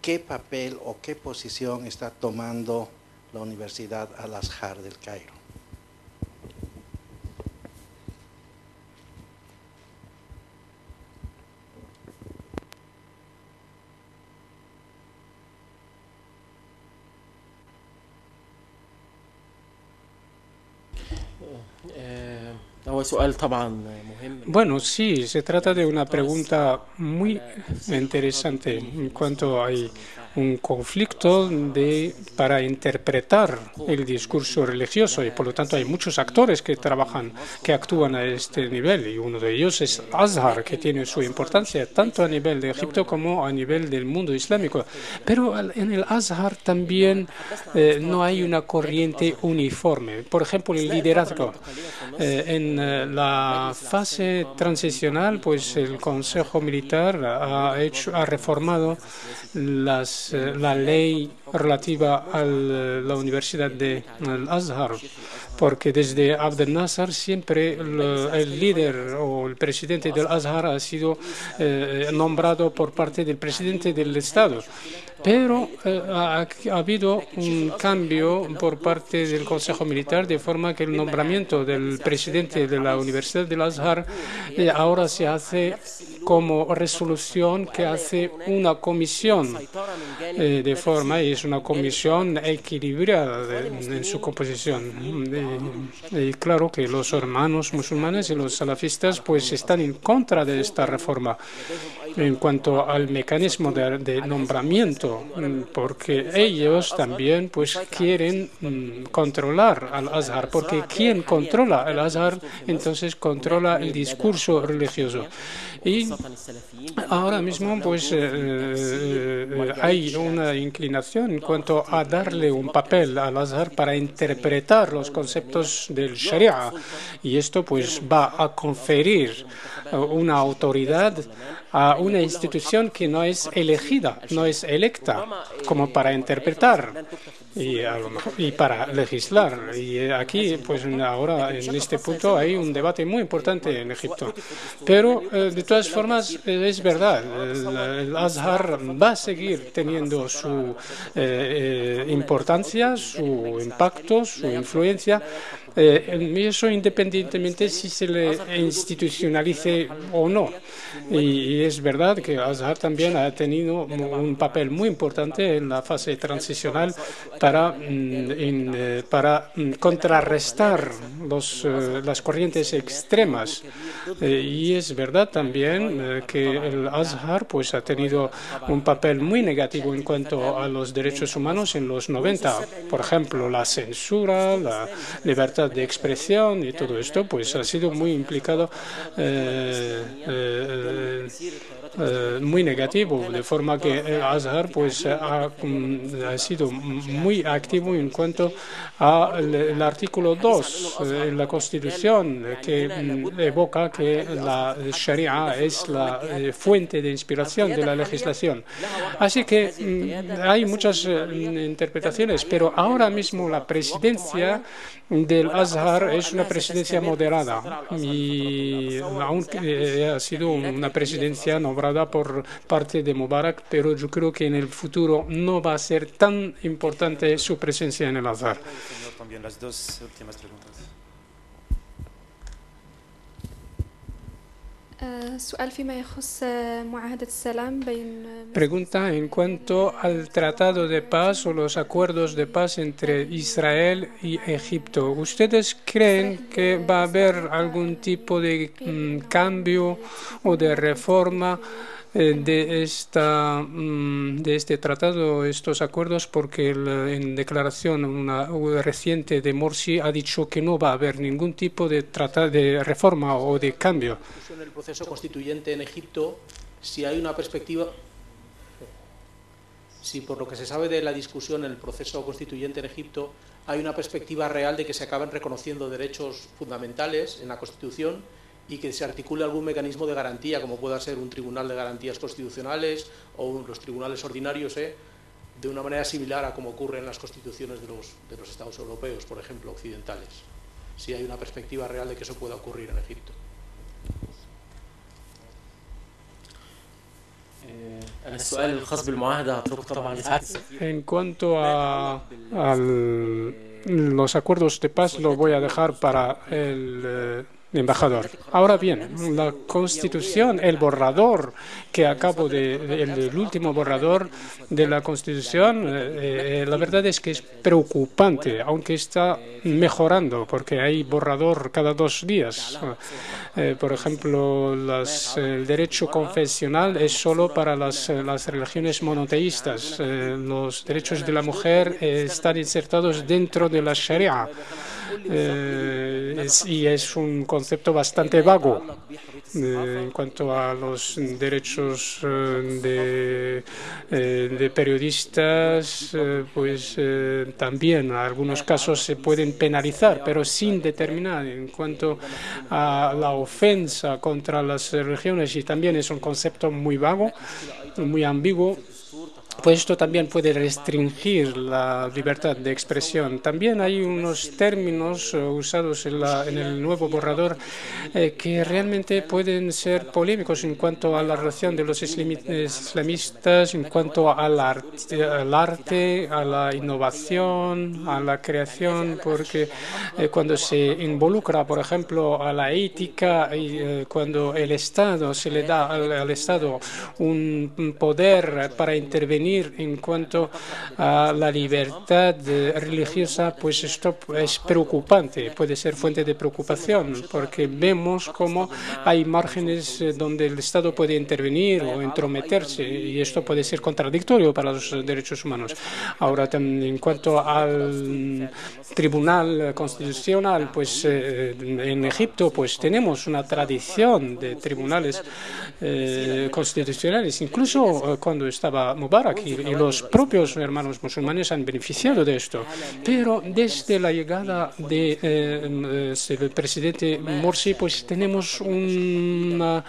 ¿qué papel o qué posición está tomando la Universidad Al-Azhar del Cairo? Bueno, sí, se trata de una pregunta muy interesante en cuanto hay un conflicto para interpretar el discurso religioso, y por lo tanto hay muchos actores que actúan a este nivel, y uno de ellos es Azhar, que tiene su importancia tanto a nivel de Egipto como a nivel del mundo islámico. Pero en el Azhar también no hay una corriente uniforme. Por ejemplo, el liderazgo. En la fase transicional, pues el Consejo Militar ha reformado la ley relativa a la Universidad de Al-Azhar, porque desde Abdel Nasser siempre el líder o el presidente del Azhar ha sido nombrado por parte del presidente del Estado. Pero ha habido un cambio por parte del Consejo Militar, de forma que el nombramiento del presidente de la Universidad del Azhar ahora se hace como resolución que hace una comisión de forma, y es una comisión equilibrada en su composición. Y claro que los hermanos musulmanes y los salafistas pues están en contra de esta reforma en cuanto al mecanismo de nombramiento, porque ellos también pues quieren controlar al Azhar, porque quien controla el Azhar entonces controla el discurso religioso. Y ahora mismo pues hay una inclinación en cuanto a darle un papel al Azhar para interpretar los conceptos del Sharia, y esto pues va a conferir una autoridad a una institución que no es elegida, no es electa, como para interpretar y para legislar. Y aquí, pues ahora en este punto hay un debate muy importante en Egipto. Pero de todas formas es verdad, el Azhar va a seguir teniendo su importancia, su impacto, su influencia. Y eso independientemente si se le institucionalice o no. Y es verdad que Azhar también ha tenido un papel muy importante en la fase transicional para contrarrestar las corrientes extremas. Y es verdad también que el Azhar pues, ha tenido un papel muy negativo en cuanto a los derechos humanos en los 90. Por ejemplo, la censura, la libertad de expresión y todo esto pues ha sido muy implicado, muy negativo, de forma que el Azhar pues ha sido muy activo en cuanto al artículo 2 en la Constitución, que evoca que la Sharia es la fuente de inspiración de la legislación. Así que hay muchas interpretaciones, pero ahora mismo la presidencia del Azhar es una presidencia moderada, y aunque ha sido una presidencia nombrada por parte de Mubarak, pero yo creo que en el futuro no va a ser tan importante su presencia en el Azhar. También las dos últimas preguntas. Pregunta en cuanto al tratado de paz o los acuerdos de paz entre Israel y Egipto. ¿Ustedes creen que va a haber algún tipo de cambio o de reforma de este tratado, estos acuerdos, porque en declaración reciente de Morsi ha dicho que no va a haber ningún tipo de reforma o de cambio? En el proceso constituyente en Egipto, si hay una perspectiva, si por lo que se sabe de la discusión en el proceso constituyente en Egipto, hay una perspectiva real de que se acaben reconociendo derechos fundamentales en la Constitución y que se articule algún mecanismo de garantía, como pueda ser un tribunal de garantías constitucionales o los tribunales ordinarios, de una manera similar a como ocurre en las constituciones de los Estados europeos, por ejemplo, occidentales. Si hay una perspectiva real de que eso pueda ocurrir en Egipto. En cuanto a los acuerdos de paz, lo voy a dejar para el embajador. Ahora bien, la Constitución, el borrador que acabo el último borrador de la Constitución, la verdad es que es preocupante, aunque está mejorando, porque hay borrador cada 2 días. Por ejemplo, el derecho confesional es solo para las religiones monoteístas. Los derechos de la mujer están insertados dentro de la Sharia. Y es un concepto bastante vago en cuanto a los derechos de periodistas, pues también en algunos casos se pueden penalizar, pero sin determinar. En cuanto a la ofensa contra las religiones, y también es un concepto muy vago, muy ambiguo, pues esto también puede restringir la libertad de expresión. También hay unos términos usados en el nuevo borrador que realmente pueden ser polémicos en cuanto a la relación de los islamistas, en cuanto al arte, a la innovación, a la creación, porque cuando se involucra, por ejemplo, a la ética, y cuando el Estado se le da al Estado un poder para intervenir intervenir en cuanto a la libertad religiosa, pues esto es preocupante, puede ser fuente de preocupación, porque vemos cómo hay márgenes donde el Estado puede intervenir o entrometerse, y esto puede ser contradictorio para los derechos humanos. Ahora, en cuanto al Tribunal Constitucional, pues en Egipto pues tenemos una tradición de tribunales constitucionales, incluso cuando estaba Mubarak, y los propios hermanos musulmanes han beneficiado de esto. Pero desde la llegada del presidente Morsi, pues tenemos una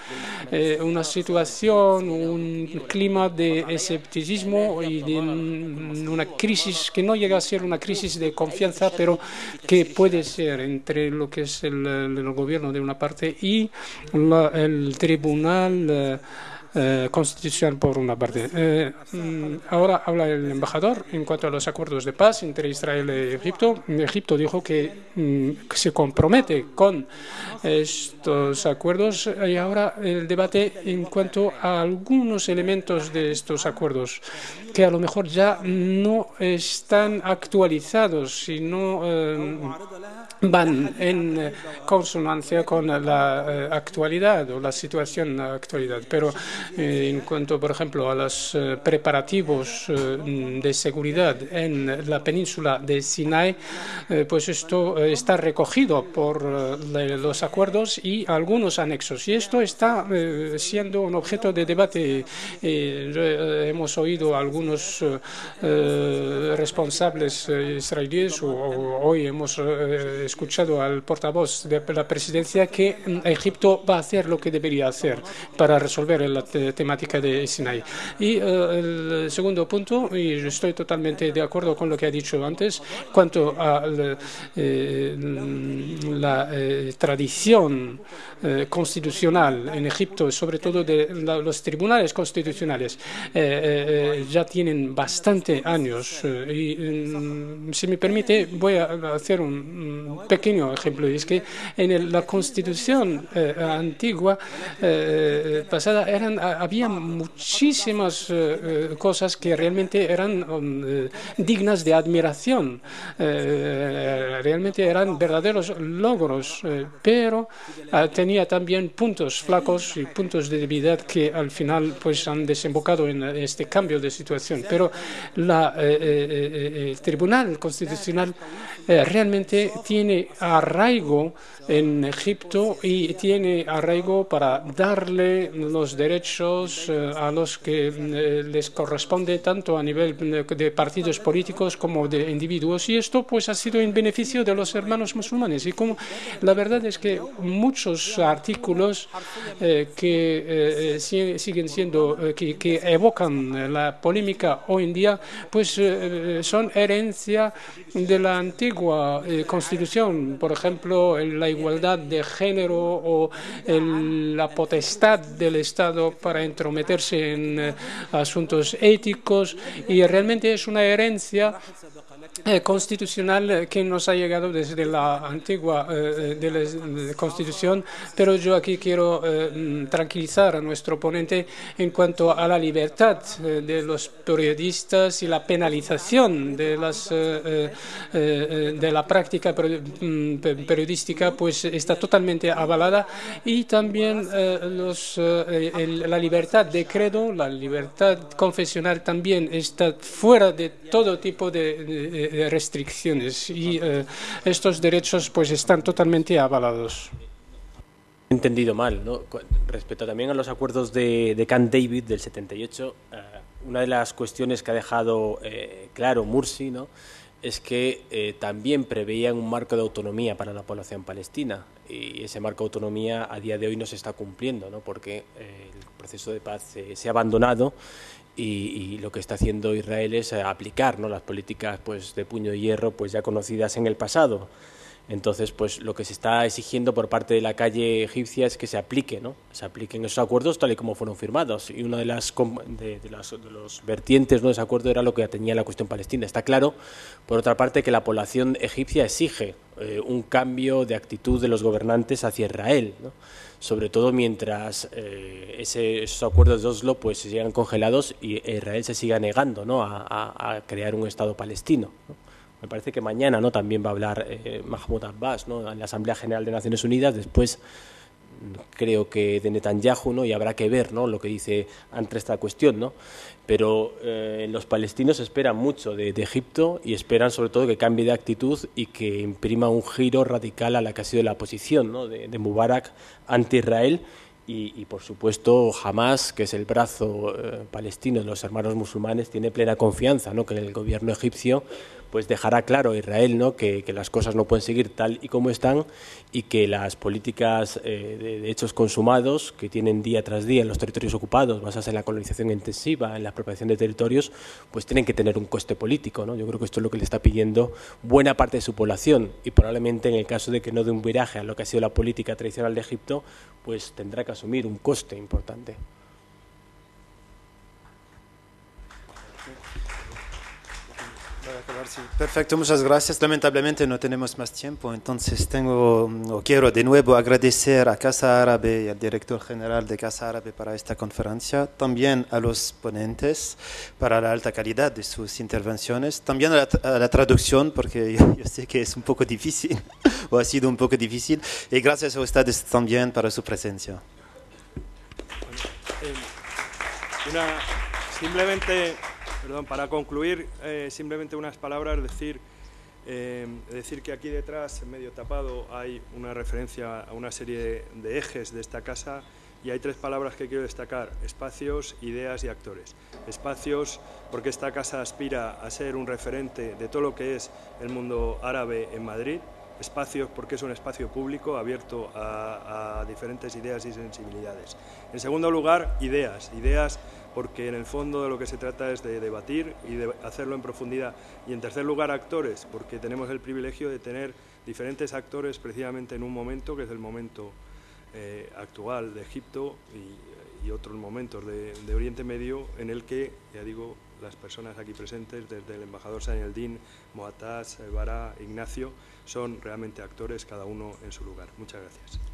situación, un clima de escepticismo y de una crisis que no llega a ser una crisis de confianza, pero que puede ser entre lo que es el gobierno de una parte y el tribunal constitucional por una parte. Ahora habla el embajador en cuanto a los acuerdos de paz entre Israel y Egipto. Egipto dijo que se compromete con estos acuerdos, y ahora el debate en cuanto a algunos elementos de estos acuerdos que a lo mejor ya no están actualizados, sino van en consonancia con la actualidad o la situación en la actualidad. Pero en cuanto, por ejemplo, a los preparativos de seguridad en la península de Sinai, pues esto está recogido por los acuerdos y algunos anexos. Y esto está siendo un objeto de debate. Hemos oído a algunos responsables israelíes, o hoy hemos escuchado al portavoz de la presidencia, que Egipto va a hacer lo que debería hacer para resolver la temática de Sinai. Y el segundo punto, y estoy totalmente de acuerdo con lo que ha dicho antes, cuanto a la tradición constitucional en Egipto, sobre todo de los tribunales constitucionales, ya tienen bastante años. Y si me permite, voy a hacer un pequeño ejemplo. Y es que en la Constitución antigua pasada había muchísimas cosas que realmente eran dignas de admiración, realmente eran verdaderos logros, pero tenía también puntos flacos y puntos de debilidad que al final pues han desembocado en este cambio de situación. Pero el Tribunal Constitucional realmente tiene arraigo en Egipto y tiene arraigo para darle los derechos a los que les corresponde, tanto a nivel de partidos políticos como de individuos, y esto pues ha sido en beneficio de los hermanos musulmanes. Y como la verdad es que muchos artículos que siguen siendo, que evocan la polémica hoy en día, pues son herencia de la antigua Constitución, por ejemplo, la igualdad de género o la potestad del Estado para entrometerse en asuntos éticos, y realmente es una herencia constitucional que nos ha llegado desde la antigua de la Constitución. Pero yo aquí quiero tranquilizar a nuestro ponente en cuanto a la libertad de los periodistas y la penalización de la práctica periodística, pues está totalmente avalada, y también la libertad de credo, la libertad confesional también está fuera de todo tipo de restricciones, y estos derechos pues están totalmente avalados. Entendido mal, ¿no? Respecto también a los acuerdos de Camp David del 78, una de las cuestiones que ha dejado claro Morsi, ¿no?, es que también preveían un marco de autonomía para la población palestina, y ese marco de autonomía a día de hoy no se está cumpliendo, ¿no?, porque el proceso de paz se ha abandonado, y lo que está haciendo Israel es aplicar, ¿no?, las políticas pues de puño de hierro pues ya conocidas en el pasado. Entonces, pues lo que se está exigiendo por parte de la calle egipcia es que se aplique, ¿no? Se apliquen esos acuerdos tal y como fueron firmados. Y una de los vertientes, ¿no?, de ese acuerdo era lo que atañía a la cuestión palestina. Está claro, por otra parte, que la población egipcia exige un cambio de actitud de los gobernantes hacia Israel, ¿no?, sobre todo mientras esos acuerdos de Oslo pues se sigan congelados y Israel se siga negando, ¿no?, a crear un Estado palestino, ¿no? Me parece que mañana, ¿no?, también va a hablar Mahmoud Abbas, ¿no?, en la Asamblea General de Naciones Unidas, después creo que de Netanyahu, ¿no?, y habrá que ver, ¿no?, lo que dice ante esta cuestión, ¿no? Pero los palestinos esperan mucho de Egipto y esperan sobre todo que cambie de actitud y que imprima un giro radical a la que ha sido la posición, ¿no?, de Mubarak anti-Israel y por supuesto Hamas, que es el brazo palestino de los hermanos musulmanes, tiene plena confianza, ¿no?, que el gobierno egipcio pues dejará claro a Israel, ¿no?, que las cosas no pueden seguir tal y como están y que las políticas de hechos consumados que tienen día tras día en los territorios ocupados, basadas en la colonización intensiva, en la apropiación de territorios, pues tienen que tener un coste político, ¿no? Yo creo que esto es lo que le está pidiendo buena parte de su población y probablemente en el caso de que no dé un viraje a lo que ha sido la política tradicional de Egipto, pues tendrá que asumir un coste importante. Perfecto, muchas gracias. Lamentablemente no tenemos más tiempo, entonces quiero de nuevo agradecer a Casa Árabe y al director general de Casa Árabe para esta conferencia, también a los ponentes para la alta calidad de sus intervenciones, también a la traducción, porque yo sé que es un poco difícil, o ha sido un poco difícil, y gracias a ustedes también para su presencia. Simplemente... Perdón, para concluir, simplemente unas palabras, decir que aquí detrás, medio tapado, hay una referencia a una serie de ejes de esta casa y hay tres palabras que quiero destacar: espacios, ideas y actores. Espacios, porque esta casa aspira a ser un referente de todo lo que es el mundo árabe en Madrid. Espacios, porque es un espacio público abierto a diferentes ideas y sensibilidades. En segundo lugar, ideas, porque en el fondo de lo que se trata es de debatir y de hacerlo en profundidad. Y en tercer lugar, actores, porque tenemos el privilegio de tener diferentes actores precisamente en un momento que es el momento actual de Egipto y otros momentos de Oriente Medio, en el que, ya digo, las personas aquí presentes, desde el embajador Sanieldin, Moataz, Bara, Ignacio, son realmente actores, cada uno en su lugar. Muchas gracias.